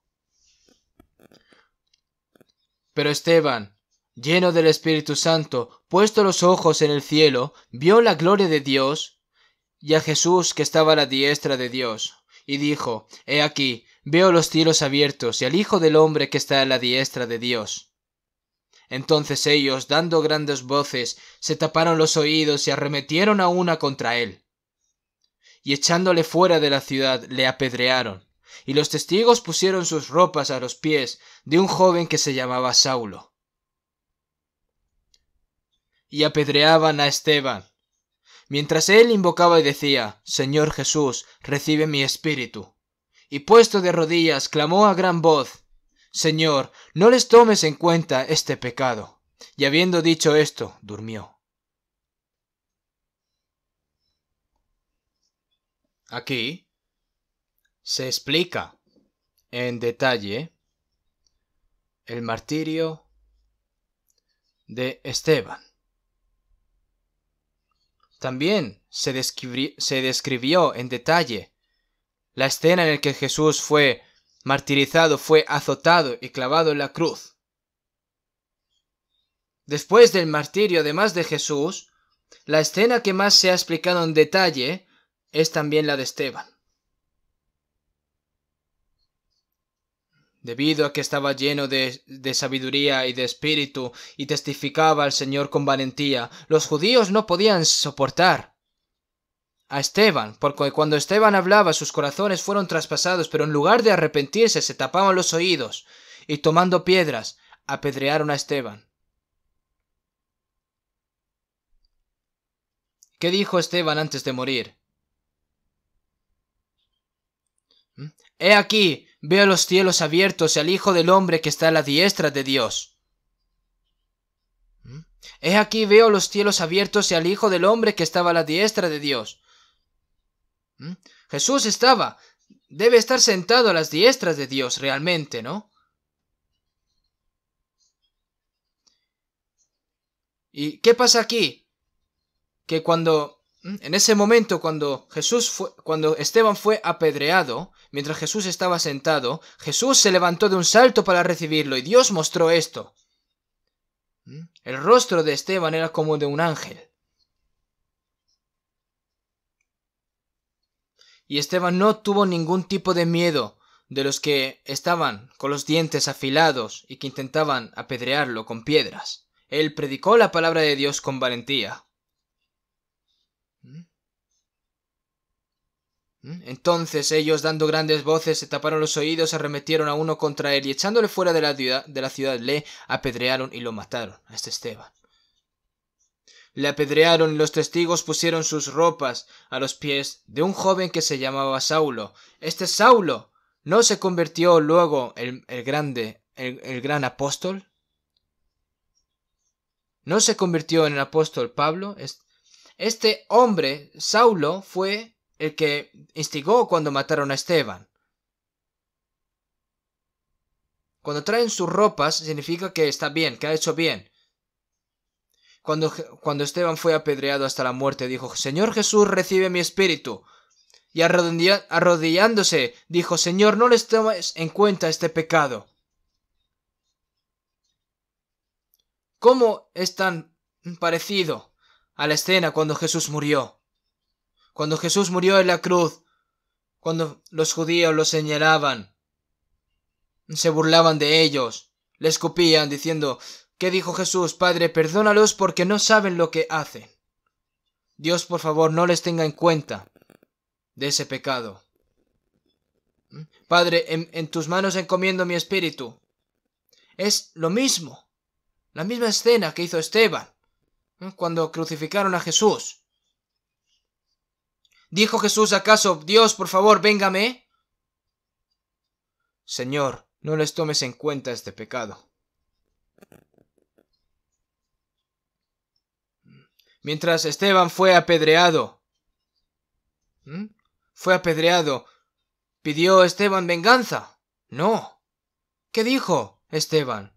Pero Esteban, lleno del Espíritu Santo, puesto los ojos en el cielo, vio la gloria de Dios y a Jesús que estaba a la diestra de Dios, y dijo: He aquí, veo los cielos abiertos y al Hijo del Hombre que está a la diestra de Dios. Entonces ellos, dando grandes voces, se taparon los oídos y arremetieron a una contra él. Y echándole fuera de la ciudad, le apedrearon. Y los testigos pusieron sus ropas a los pies de un joven que se llamaba Saulo. Y apedreaban a Esteban, mientras él invocaba y decía: Señor Jesús, recibe mi espíritu. Y puesto de rodillas, clamó a gran voz: Señor, no les tomes en cuenta este pecado. Y habiendo dicho esto, durmió. Aquí se explica en detalle el martirio de Esteban. También se describió en detalle la escena en la que Jesús fue martirizado, fue azotado y clavado en la cruz. Después del martirio, además de Jesús, la escena que más se ha explicado en detalle es también la de Esteban. Debido a que estaba lleno de sabiduría y de espíritu y testificaba al Señor con valentía, los judíos no podían soportar a Esteban, porque cuando Esteban hablaba sus corazones fueron traspasados, pero en lugar de arrepentirse se tapaban los oídos y tomando piedras apedrearon a Esteban. ¿Qué dijo Esteban antes de morir? He aquí, veo los cielos abiertos y al Hijo del Hombre que está a la diestra de Dios. He aquí, veo los cielos abiertos y al Hijo del Hombre que estaba a la diestra de Dios. Jesús debe estar sentado a las diestras de Dios realmente, ¿no? ¿Y qué pasa aquí? Que en ese momento, cuando Esteban fue apedreado, mientras Jesús estaba sentado, Jesús se levantó de un salto para recibirlo y Dios mostró esto. El rostro de Esteban era como de un ángel. Y Esteban no tuvo ningún tipo de miedo de los que estaban con los dientes afilados y que intentaban apedrearlo con piedras. Él predicó la palabra de Dios con valentía. Entonces ellos, dando grandes voces, se taparon los oídos, arremetieron a uno contra él y echándole fuera de la ciudad le apedrearon y lo mataron, a este Esteban. Le apedrearon y los testigos pusieron sus ropas a los pies de un joven que se llamaba Saulo. Este Saulo no se convirtió luego el gran apóstol. ¿No se convirtió en el apóstol Pablo? Este hombre, Saulo, fue el que instigó cuando mataron a Esteban. Cuando traen sus ropas, significa que está bien, que ha hecho bien. Cuando Esteban fue apedreado hasta la muerte, dijo: Señor Jesús, recibe mi espíritu. Y arrodillándose, dijo: Señor, no les tomes en cuenta este pecado. ¿Cómo es tan parecido a la escena cuando Jesús murió? Cuando Jesús murió en la cruz, cuando los judíos lo señalaban, se burlaban de ellos, le escupían diciendo: ¿qué dijo Jesús? Padre, perdónalos porque no saben lo que hacen. Dios, por favor, no les tenga en cuenta de ese pecado. Padre, en tus manos encomiendo mi espíritu. Es lo mismo, la misma escena que hizo Esteban cuando crucificaron a Jesús. ¿Dijo Jesús acaso: Dios, por favor, véngame? Señor, no les tomes en cuenta este pecado. Mientras Esteban fue apedreado, ¿pidió Esteban venganza? No. ¿Qué dijo Esteban?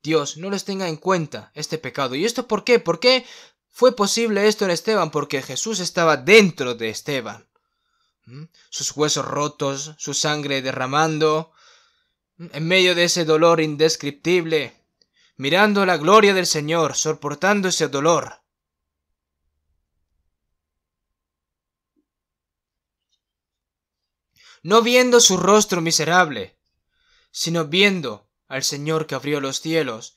Dios, no les tenga en cuenta este pecado. ¿Y esto por qué? ¿Por qué fue posible esto en Esteban? Porque Jesús estaba dentro de Esteban. Sus huesos rotos, su sangre derramando, en medio de ese dolor indescriptible, mirando la gloria del Señor, soportando ese dolor. No viendo su rostro miserable, sino viendo al Señor que abrió los cielos.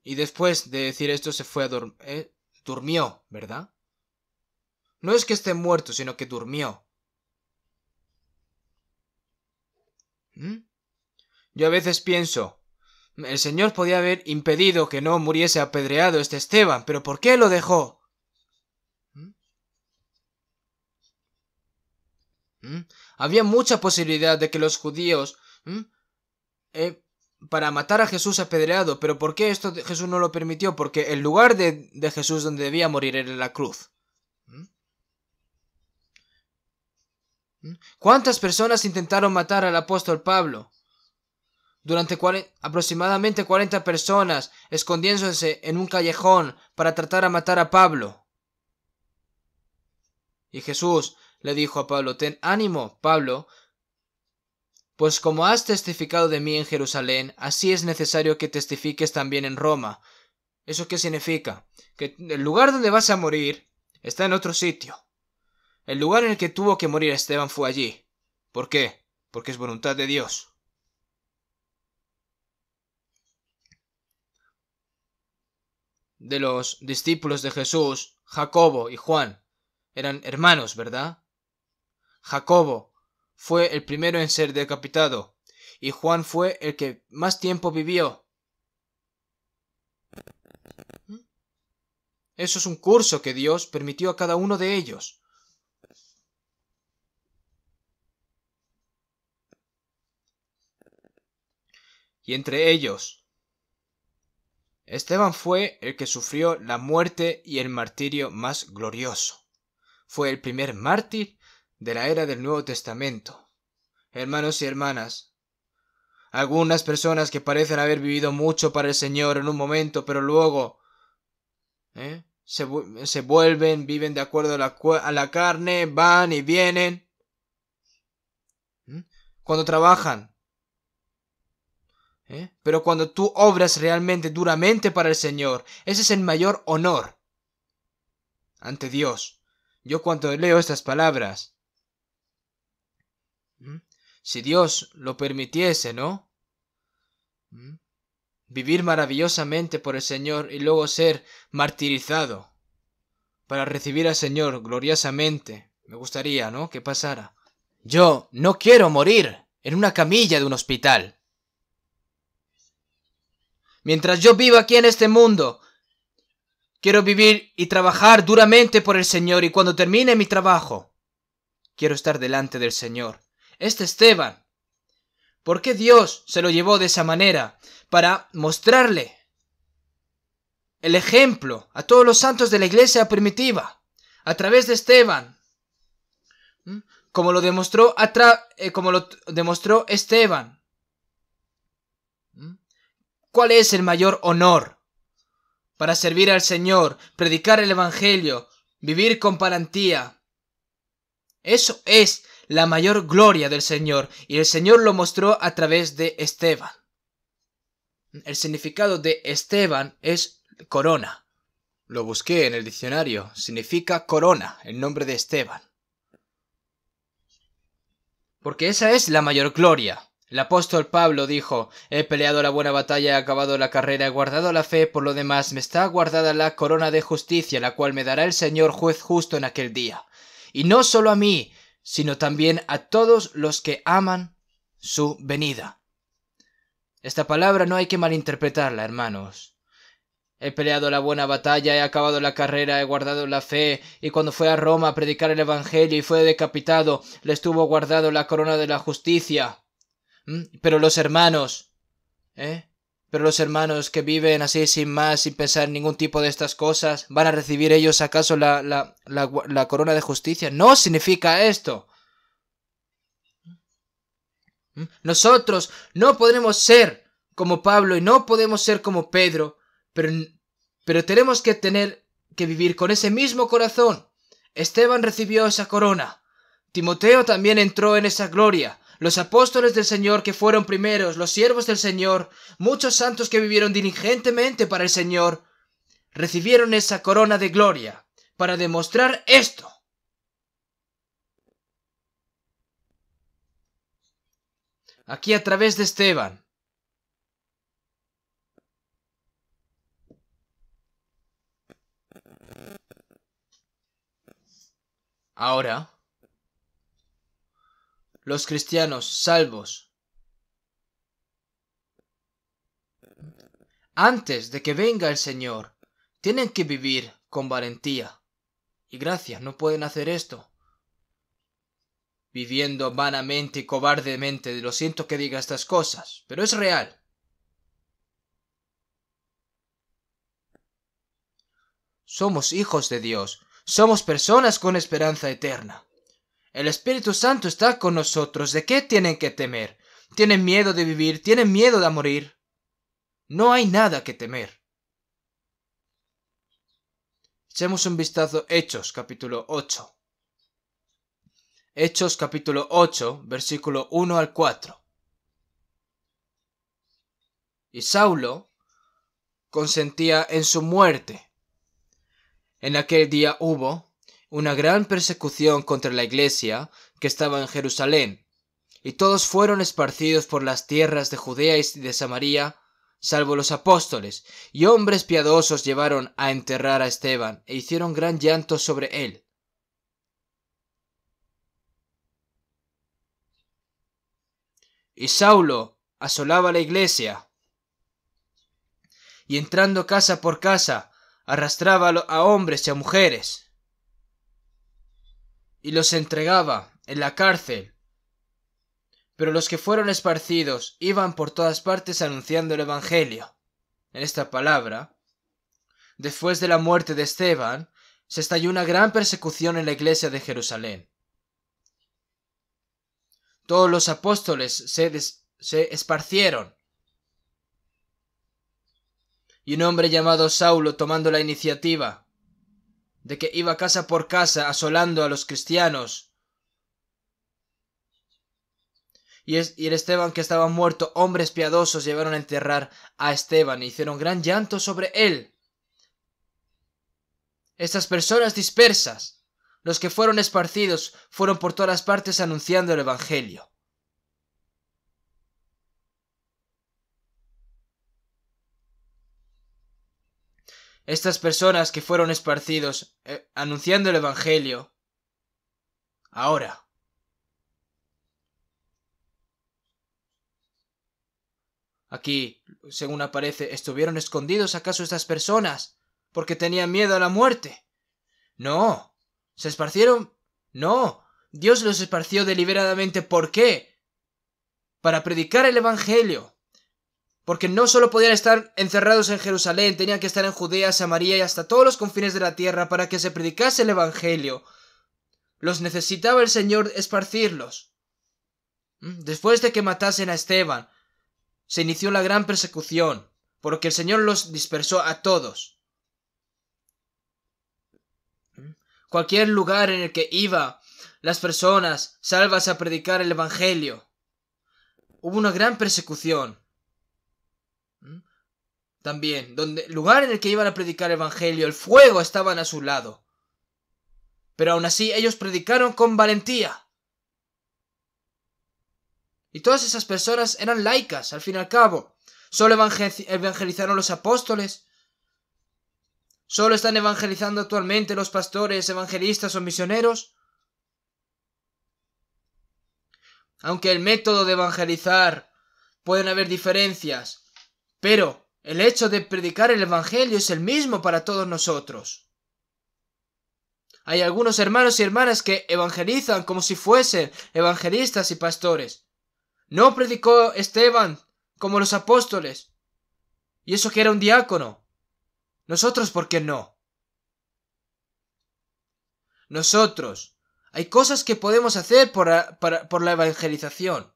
Y después de decir esto se fue a dormir. Durmió, ¿verdad? No es que esté muerto, sino que durmió. Yo a veces pienso, el Señor podía haber impedido que no muriese apedreado este Esteban, pero ¿por qué lo dejó? Había mucha posibilidad de que los judíos para matar a Jesús apedreado, pero ¿por qué esto Jesús no lo permitió? Porque el lugar de Jesús donde debía morir era la cruz. ¿Cuántas personas intentaron matar al apóstol Pablo? Durante aproximadamente 40 personas escondiéndose en un callejón para tratar de matar a Pablo. Y Jesús le dijo a Pablo: ten ánimo, Pablo, pues como has testificado de mí en Jerusalén, así es necesario que testifiques también en Roma. ¿Eso qué significa? Que el lugar donde vas a morir está en otro sitio. El lugar en el que tuvo que morir Esteban fue allí. ¿Por qué? Porque es voluntad de Dios. De los discípulos de Jesús, Jacobo y Juan eran hermanos, ¿verdad? Jacobo fue el primero en ser decapitado y Juan fue el que más tiempo vivió. Eso es un curso que Dios permitió a cada uno de ellos. Y entre ellos, Esteban fue el que sufrió la muerte y el martirio más glorioso. Fue el primer mártir de la era del Nuevo Testamento. Hermanos y hermanas, algunas personas que parecen haber vivido mucho para el Señor en un momento, pero luego se vuelven, viven de acuerdo a la carne, van y vienen. Cuando trabajan. Pero cuando tú obras realmente, duramente para el Señor, ese es el mayor honor ante Dios. Yo cuando leo estas palabras, si Dios lo permitiese, ¿no? Vivir maravillosamente por el Señor y luego ser martirizado para recibir al Señor gloriosamente, Me gustaría, ¿no?, que pasara. Yo no quiero morir en una camilla de un hospital. Mientras yo viva aquí en este mundo, quiero vivir y trabajar duramente por el Señor, y cuando termine mi trabajo, quiero estar delante del Señor. Esteban, ¿por qué Dios se lo llevó de esa manera? Para mostrarle el ejemplo a todos los santos de la iglesia primitiva, a través de Esteban. Como lo demostró Esteban. ¿Cuál es el mayor honor para servir al Señor, predicar el Evangelio, vivir con valentía? Eso es la mayor gloria del Señor, y el Señor lo mostró a través de Esteban. El significado de Esteban es corona. Lo busqué en el diccionario. Significa corona, el nombre de Esteban. Porque esa es la mayor gloria. El apóstol Pablo dijo: he peleado la buena batalla, he acabado la carrera, he guardado la fe, por lo demás me está guardada la corona de justicia, la cual me dará el Señor juez justo en aquel día. Y no solo a mí, sino también a todos los que aman su venida. Esta palabra no hay que malinterpretarla, hermanos. He peleado la buena batalla, he acabado la carrera, he guardado la fe, y cuando fue a Roma a predicar el Evangelio y fue decapitado, le estuvo guardado la corona de la justicia. Pero los hermanos, que viven así sin más, sin pensar en ningún tipo de estas cosas, ¿van a recibir ellos acaso la corona de justicia? No significa esto. Nosotros no podremos ser como Pablo y no podemos ser como Pedro, pero tenemos que tener que vivir con ese mismo corazón. Esteban recibió esa corona. Timoteo también entró en esa gloria. Los apóstoles del Señor que fueron primeros, los siervos del Señor, muchos santos que vivieron diligentemente para el Señor, recibieron esa corona de gloria para demostrar esto. Aquí a través de Esteban. Ahora, los cristianos salvos, antes de que venga el Señor, tienen que vivir con valentía y gracia. No pueden hacer esto viviendo vanamente y cobardemente. Lo siento que diga estas cosas, pero es real. Somos hijos de Dios. Somos personas con esperanza eterna. El Espíritu Santo está con nosotros. ¿De qué tienen que temer? ¿Tienen miedo de vivir? ¿Tienen miedo de morir? No hay nada que temer. Echemos un vistazo a Hechos, capítulo 8. Hechos, capítulo 8, versículo 1 al 4. Y Saulo consentía en su muerte. En aquel día hubo una gran persecución contra la iglesia que estaba en Jerusalén, y todos fueron esparcidos por las tierras de Judea y de Samaria, salvo los apóstoles, y hombres piadosos llevaron a enterrar a Esteban, e hicieron gran llanto sobre él. Y Saulo asolaba la iglesia, y entrando casa por casa, arrastraba a hombres y a mujeres, y los entregaba en la cárcel. Pero los que fueron esparcidos iban por todas partes anunciando el Evangelio. En esta palabra, después de la muerte de Esteban, se estalló una gran persecución en la iglesia de Jerusalén. Todos los apóstoles se esparcieron. Y un hombre llamado Saulo, tomando la iniciativa de que iba casa por casa asolando a los cristianos, y el Esteban que estaba muerto, hombres piadosos llevaron a enterrar a Esteban e hicieron gran llanto sobre él. Estas personas dispersas, los que fueron esparcidos, fueron por todas partes anunciando el Evangelio. Estas personas que fueron esparcidos anunciando el Evangelio ahora. Aquí, según aparece, ¿estuvieron escondidos acaso estas personas porque tenían miedo a la muerte? No. ¿Se esparcieron? No. Dios los esparció deliberadamente. ¿Por qué? Para predicar el Evangelio. Porque no solo podían estar encerrados en Jerusalén, tenían que estar en Judea, Samaria y hasta todos los confines de la tierra para que se predicase el Evangelio. Los necesitaba el Señor esparcirlos. Después de que matasen a Esteban, se inició la gran persecución, porque el Señor los dispersó a todos. Cualquier lugar en el que iba las personas salvas a predicar el Evangelio, hubo una gran persecución. También, donde lugar en el que iban a predicar el Evangelio, el fuego estaban a su lado. Pero aún así ellos predicaron con valentía. Y todas esas personas eran laicas, al fin y al cabo. Solo evangelizaron los apóstoles. Solo están evangelizando actualmente los pastores, evangelistas o misioneros. Aunque el método de evangelizar pueden haber diferencias, pero el hecho de predicar el Evangelio es el mismo para todos nosotros. Hay algunos hermanos y hermanas que evangelizan como si fuesen evangelistas y pastores. No predicó Esteban como los apóstoles. Y eso que era un diácono. Nosotros, ¿por qué no? Nosotros. Hay cosas que podemos hacer por la evangelización.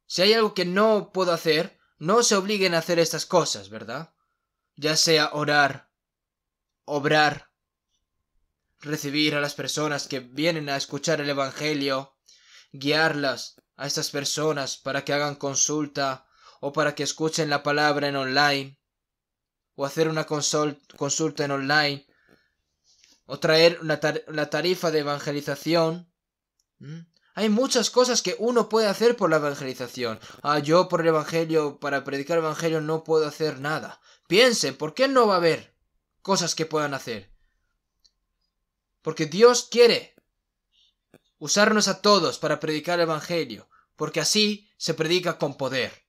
Si hay algo que no puedo hacer, no se obliguen a hacer estas cosas, ¿verdad? Ya sea orar, obrar, recibir a las personas que vienen a escuchar el Evangelio, guiarlas a estas personas para que hagan consulta o para que escuchen la palabra en online, o hacer una consulta en online, o traer la tarifa de evangelización. Hay muchas cosas que uno puede hacer por la evangelización. Yo por el Evangelio, para predicar el Evangelio no puedo hacer nada. Piensen, ¿por qué no va a haber cosas que puedan hacer? Porque Dios quiere usarnos a todos para predicar el Evangelio, porque así se predica con poder.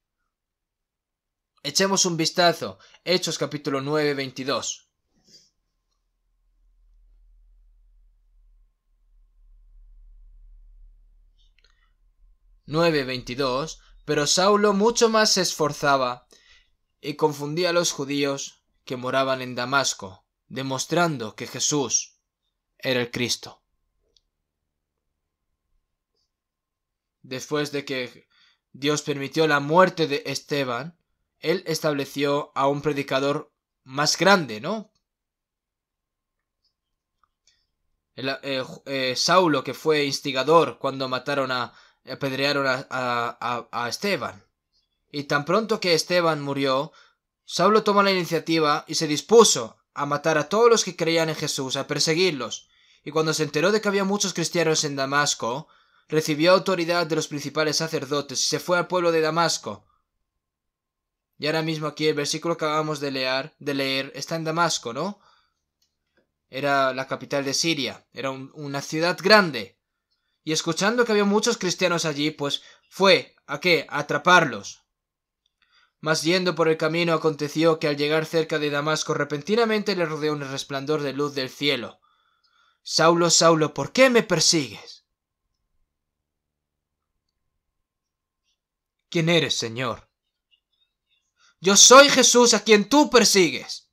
Echemos un vistazo. Hechos capítulo 9, 22. Pero Saulo mucho más se esforzaba y confundía a los judíos que moraban en Damasco, demostrando que Jesús era el Cristo. Después de que Dios permitió la muerte de Esteban, él estableció a un predicador más grande, ¿no? Saulo, que fue instigador cuando apedrearon a Esteban. Y tan pronto que Esteban murió, Saulo tomó la iniciativa y se dispuso a matar a todos los que creían en Jesús, a perseguirlos. Y cuando se enteró de que había muchos cristianos en Damasco, recibió autoridad de los principales sacerdotes y se fue al pueblo de Damasco. Y ahora mismo aquí el versículo que acabamos de leer está en Damasco, ¿no? Era la capital de Siria, era una ciudad grande. Y escuchando que había muchos cristianos allí, pues fue, ¿a qué? A atraparlos. Mas yendo por el camino aconteció que al llegar cerca de Damasco repentinamente le rodeó un resplandor de luz del cielo. Saulo, Saulo, ¿por qué me persigues? ¿Quién eres, Señor? Yo soy Jesús a quien tú persigues.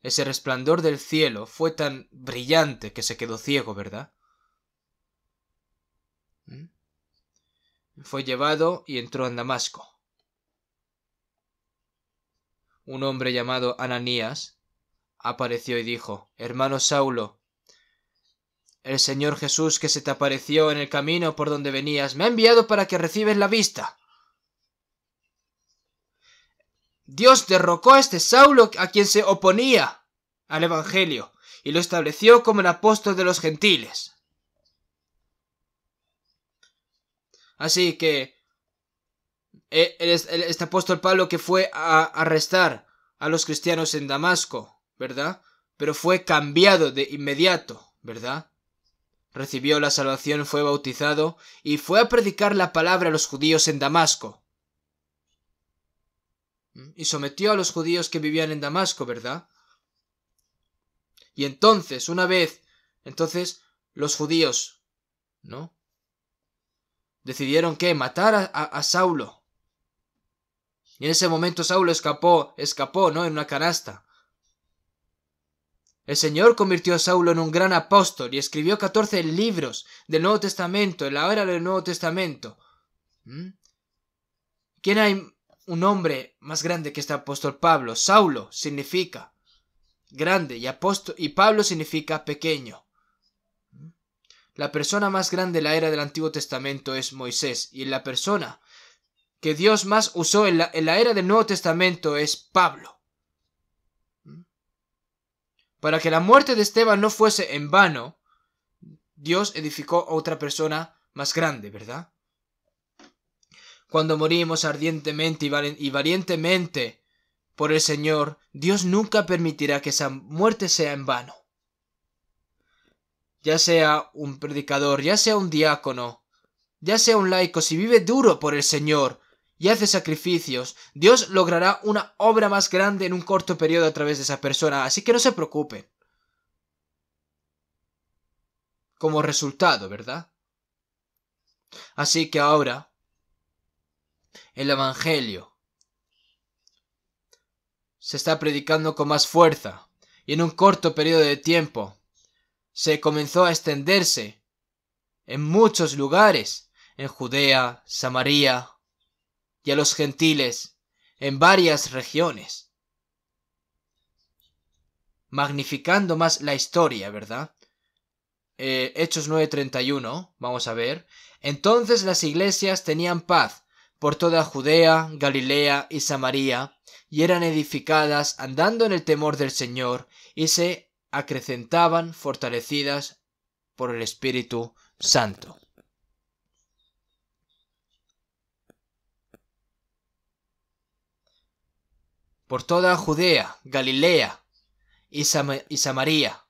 Ese resplandor del cielo fue tan brillante que se quedó ciego, ¿verdad? Fue llevado y entró en Damasco. Un hombre llamado Ananías apareció y dijo: Hermano Saulo, el Señor Jesús que se te apareció en el camino por donde venías me ha enviado para que recibes la vista. Dios derrocó a este Saulo a quien se oponía al Evangelio y lo estableció como el apóstol de los gentiles. Así que este apóstol Pablo, que fue a arrestar a los cristianos en Damasco, ¿verdad? Pero fue cambiado de inmediato, ¿verdad? Recibió la salvación, fue bautizado y fue a predicar la palabra a los judíos en Damasco. Y sometió a los judíos que vivían en Damasco, ¿verdad? Y entonces, los judíos, ¿no? Decidieron que matar a Saulo. Y en ese momento Saulo escapó, ¿no? En una canasta. El Señor convirtió a Saulo en un gran apóstol y escribió 14 libros del Nuevo Testamento, en la era del Nuevo Testamento. ¿Quién hay un hombre más grande que este apóstol Pablo? Saulo significa grande y Pablo significa pequeño. La persona más grande en la era del Antiguo Testamento es Moisés, y la persona que Dios más usó en la era del Nuevo Testamento es Pablo. Para que la muerte de Esteban no fuese en vano, Dios edificó a otra persona más grande, ¿verdad? Cuando morimos ardientemente y valientemente por el Señor, Dios nunca permitirá que esa muerte sea en vano. Ya sea un predicador, ya sea un diácono, ya sea un laico, si vive duro por el Señor y hace sacrificios, Dios logrará una obra más grande en un corto periodo a través de esa persona, así que no se preocupen. Como resultado, ¿verdad? Así que ahora, el Evangelio se está predicando con más fuerza, y en un corto periodo de tiempo se comenzó a extenderse en muchos lugares, en Judea, Samaria, y a los gentiles en varias regiones, magnificando más la historia, ¿verdad? Hechos 9:31, vamos a ver. Entonces las iglesias tenían paz por toda Judea, Galilea y Samaria, y eran edificadas andando en el temor del Señor, y se acrecentaban fortalecidas por el Espíritu Santo. Por toda Judea, Galilea y Samaria.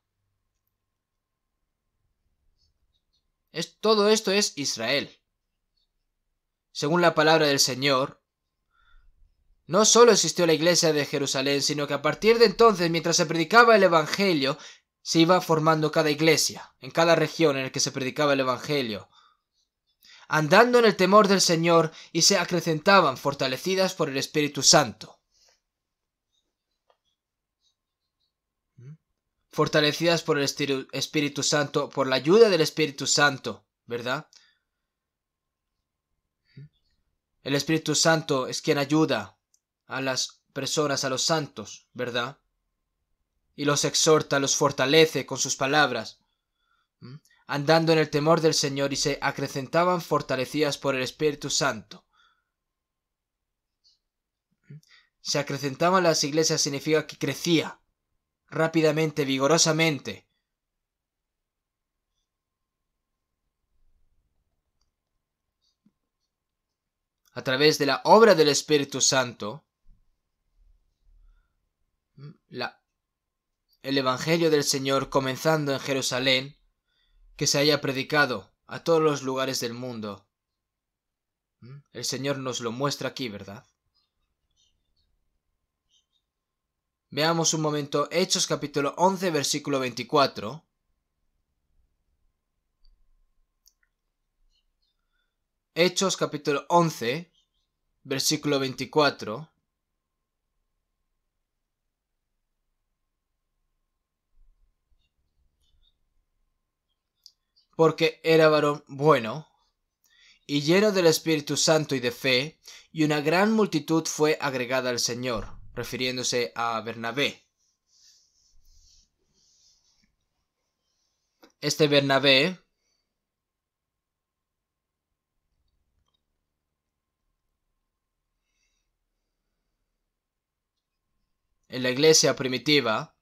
Todo esto es Israel. Según la palabra del Señor, no solo existió la iglesia de Jerusalén, sino que a partir de entonces, mientras se predicaba el Evangelio, se iba formando cada iglesia, en cada región en la que se predicaba el Evangelio, andando en el temor del Señor, y se acrecentaban fortalecidas por el Espíritu Santo. Fortalecidas por el Espíritu Santo, por la ayuda del Espíritu Santo, ¿verdad? El Espíritu Santo es quien ayuda a las personas, a los santos, ¿verdad? Y los exhorta, los fortalece con sus palabras, andando en el temor del Señor, y se acrecentaban fortalecidas por el Espíritu Santo. Se acrecentaban las iglesias significa que crecía rápidamente, vigorosamente. A través de la obra del Espíritu Santo, el Evangelio del Señor comenzando en Jerusalén, que se haya predicado a todos los lugares del mundo. El Señor nos lo muestra aquí, ¿verdad? Veamos un momento Hechos capítulo 11, versículo 24. Hechos capítulo 11, versículo 24. Porque era varón bueno, y lleno del Espíritu Santo y de fe, y una gran multitud fue agregada al Señor, refiriéndose a Bernabé. Este Bernabé en la iglesia primitiva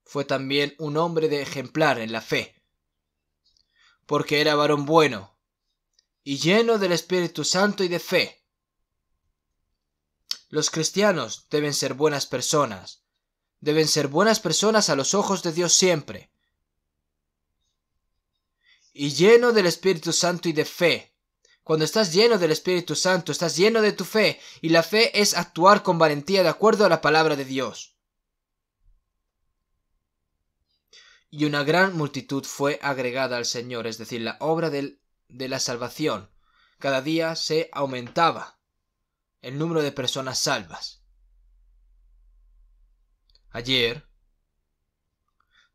fue también un hombre de ejemplar en la fe, porque era varón bueno y lleno del Espíritu Santo y de fe. Los cristianos deben ser buenas personas. Deben ser buenas personas a los ojos de Dios siempre. Y lleno del Espíritu Santo y de fe. Cuando estás lleno del Espíritu Santo, estás lleno de tu fe, y la fe es actuar con valentía de acuerdo a la palabra de Dios. Y una gran multitud fue agregada al Señor, es decir, la obra de la salvación. Cada día se aumentaba el número de personas salvas. Ayer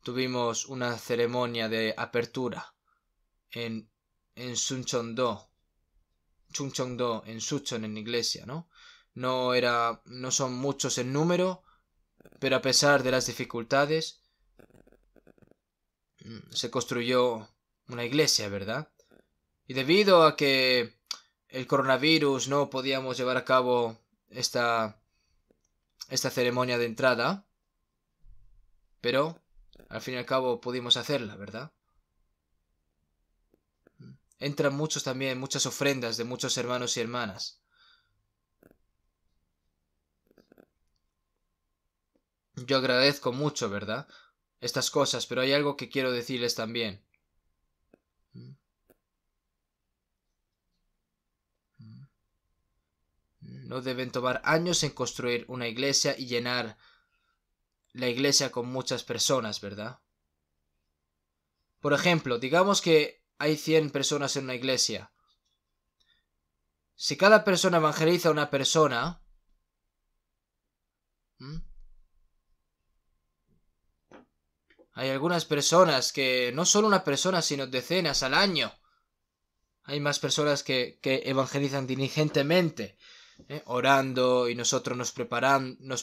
tuvimos una ceremonia de apertura en Suncheon-do, en Sucheon, en iglesia, ¿no? No son muchos en número, pero a pesar de las dificultades, se construyó una iglesia, ¿verdad? Y debido a que el coronavirus no podíamos llevar a cabo esta ceremonia de entrada, pero al fin y al cabo pudimos hacerla, ¿verdad? Entran muchas ofrendas de muchos hermanos y hermanas. Yo agradezco mucho, ¿verdad?, estas cosas, pero hay algo que quiero decirles también. No deben tomar años en construir una iglesia y llenar la iglesia con muchas personas, ¿verdad? Por ejemplo, digamos que hay 100 personas en una iglesia. Si cada persona evangeliza a una persona, hay algunas personas que no solo una persona, sino decenas al año. Hay más personas que evangelizan diligentemente, orando, y nosotros nos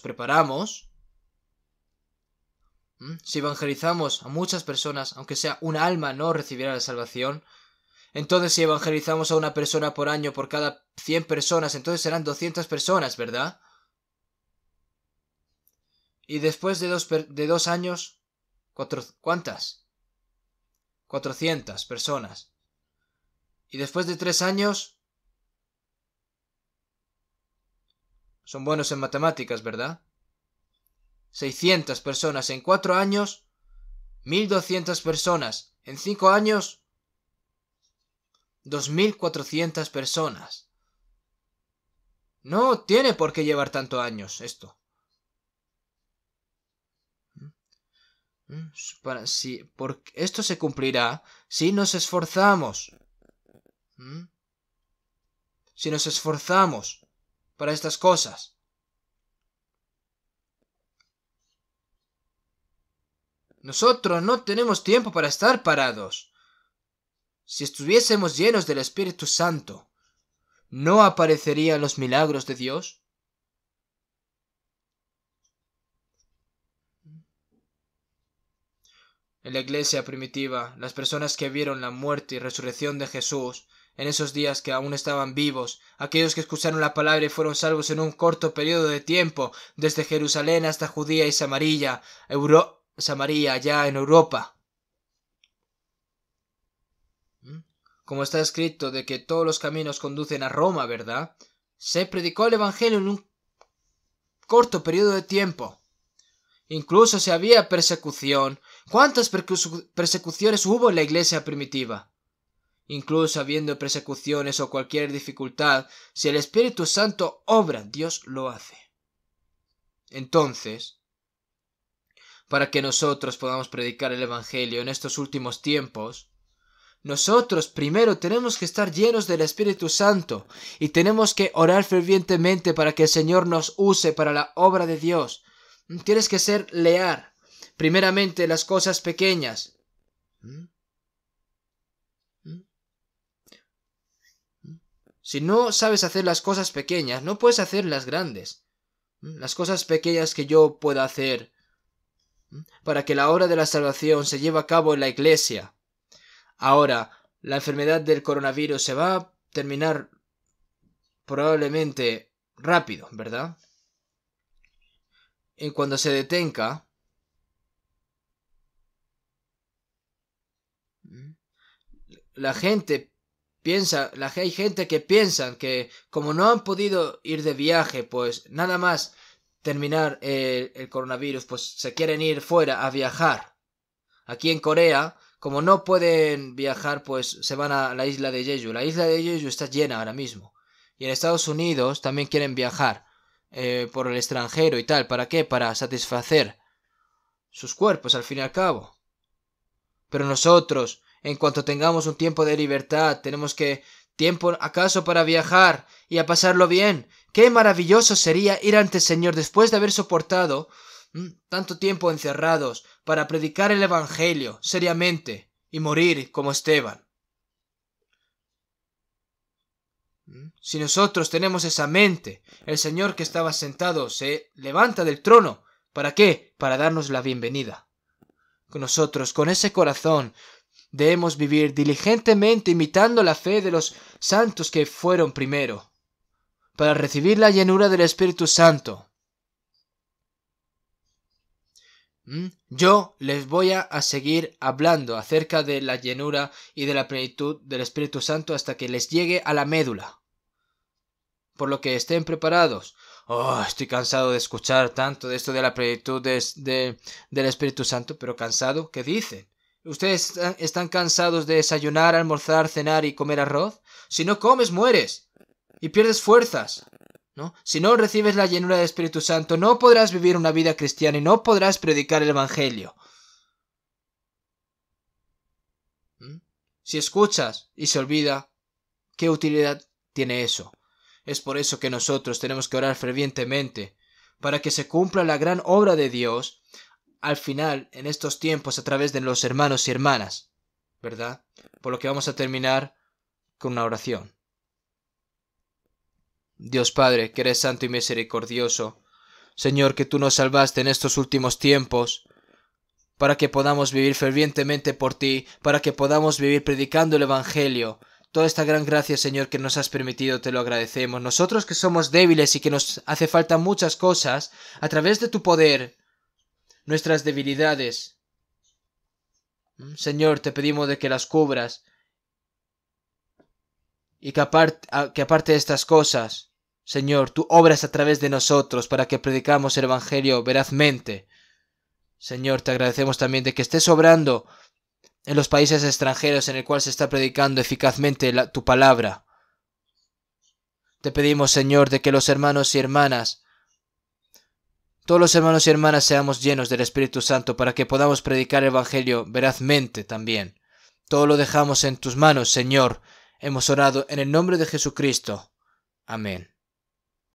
preparamos. Si evangelizamos a muchas personas, aunque sea un alma, no recibirá la salvación. Entonces, si evangelizamos a una persona por año por cada 100 personas, entonces serán 200 personas, ¿verdad? Y después de 2 años, ¿cuántas? 400 personas. Y después de 3 años, son buenos en matemáticas, ¿verdad? 600 personas en 4 años, 1200 personas en 5 años, 2400 personas. No tiene por qué llevar tantos años esto. Porque esto se cumplirá si nos esforzamos. Si nos esforzamos para estas cosas. Nosotros no tenemos tiempo para estar parados. Si estuviésemos llenos del Espíritu Santo, ¿no aparecerían los milagros de Dios? En la iglesia primitiva, las personas que vieron la muerte y resurrección de Jesús, en esos días que aún estaban vivos, aquellos que escucharon la palabra y fueron salvos en un corto periodo de tiempo, desde Jerusalén hasta Judía y Samaria, allá en Europa. Como está escrito de que todos los caminos conducen a Roma, ¿verdad? Se predicó el Evangelio en un corto periodo de tiempo. Incluso si había persecución, ¿cuántas persecuciones hubo en la iglesia primitiva? Incluso habiendo persecuciones o cualquier dificultad, si el Espíritu Santo obra, Dios lo hace. Entonces, para que nosotros podamos predicar el Evangelio en estos últimos tiempos, nosotros primero tenemos que estar llenos del Espíritu Santo y tenemos que orar fervientemente para que el Señor nos use para la obra de Dios. Tienes que ser leal. Primeramente las cosas pequeñas. Si no sabes hacer las cosas pequeñas, no puedes hacer las grandes. Las cosas pequeñas que yo pueda hacer para que la obra de la salvación se lleve a cabo en la iglesia. Ahora, la enfermedad del coronavirus se va a terminar probablemente rápido, ¿verdad? Y cuando se detenga, la gente hay gente que piensan que como no han podido ir de viaje, pues nada más terminar el coronavirus, pues se quieren ir fuera a viajar. Aquí en Corea, como no pueden viajar, pues se van a la isla de Jeju. La isla de Jeju está llena ahora mismo. Y en Estados Unidos también quieren viajar por el extranjero y tal. ¿Para qué? Para satisfacer sus cuerpos, al fin y al cabo. Pero nosotros, en cuanto tengamos un tiempo de libertad, tenemos que tiempo acaso para viajar y a pasarlo bien. Qué maravilloso sería ir ante el Señor después de haber soportado tanto tiempo encerrados para predicar el Evangelio seriamente y morir como Esteban. Si nosotros tenemos esa mente, el Señor que estaba sentado se levanta del trono. ¿Para qué? Para darnos la bienvenida. Nosotros, con ese corazón, debemos vivir diligentemente imitando la fe de los santos que fueron primero, para recibir la llenura del Espíritu Santo. Yo les voy a seguir hablando acerca de la llenura y de la plenitud del Espíritu Santo hasta que les llegue a la médula. Por lo que estén preparados. Oh, estoy cansado de escuchar tanto de esto de la plenitud del Espíritu Santo, pero cansado, ¿qué dicen? ¿Ustedes están cansados de desayunar, almorzar, cenar y comer arroz? Si no comes, mueres y pierdes fuerzas, ¿no? Si no recibes la llenura del Espíritu Santo, no podrás vivir una vida cristiana y no podrás predicar el Evangelio. Si escuchas y se olvida, ¿qué utilidad tiene eso? Es por eso que nosotros tenemos que orar fervientemente, para que se cumpla la gran obra de Dios al final, en estos tiempos, a través de los hermanos y hermanas, ¿verdad? Por lo que vamos a terminar con una oración. Dios Padre, que eres santo y misericordioso, Señor, que tú nos salvaste en estos últimos tiempos, para que podamos vivir fervientemente por ti, para que podamos vivir predicando el Evangelio. Toda esta gran gracia, Señor, que nos has permitido, te lo agradecemos. Nosotros que somos débiles y que nos hace falta muchas cosas, a través de tu poder, nuestras debilidades, Señor, te pedimos de que las cubras y que aparte de estas cosas, Señor, tú obras a través de nosotros para que predicamos el Evangelio verazmente. Señor, te agradecemos también de que estés obrando en los países extranjeros en el cual se está predicando eficazmente tu palabra. Te pedimos, Señor, de que los hermanos y hermanas, todos los hermanos y hermanas seamos llenos del Espíritu Santo para que podamos predicar el Evangelio verazmente también. Todo lo dejamos en tus manos, Señor. Hemos orado en el nombre de Jesucristo. Amén.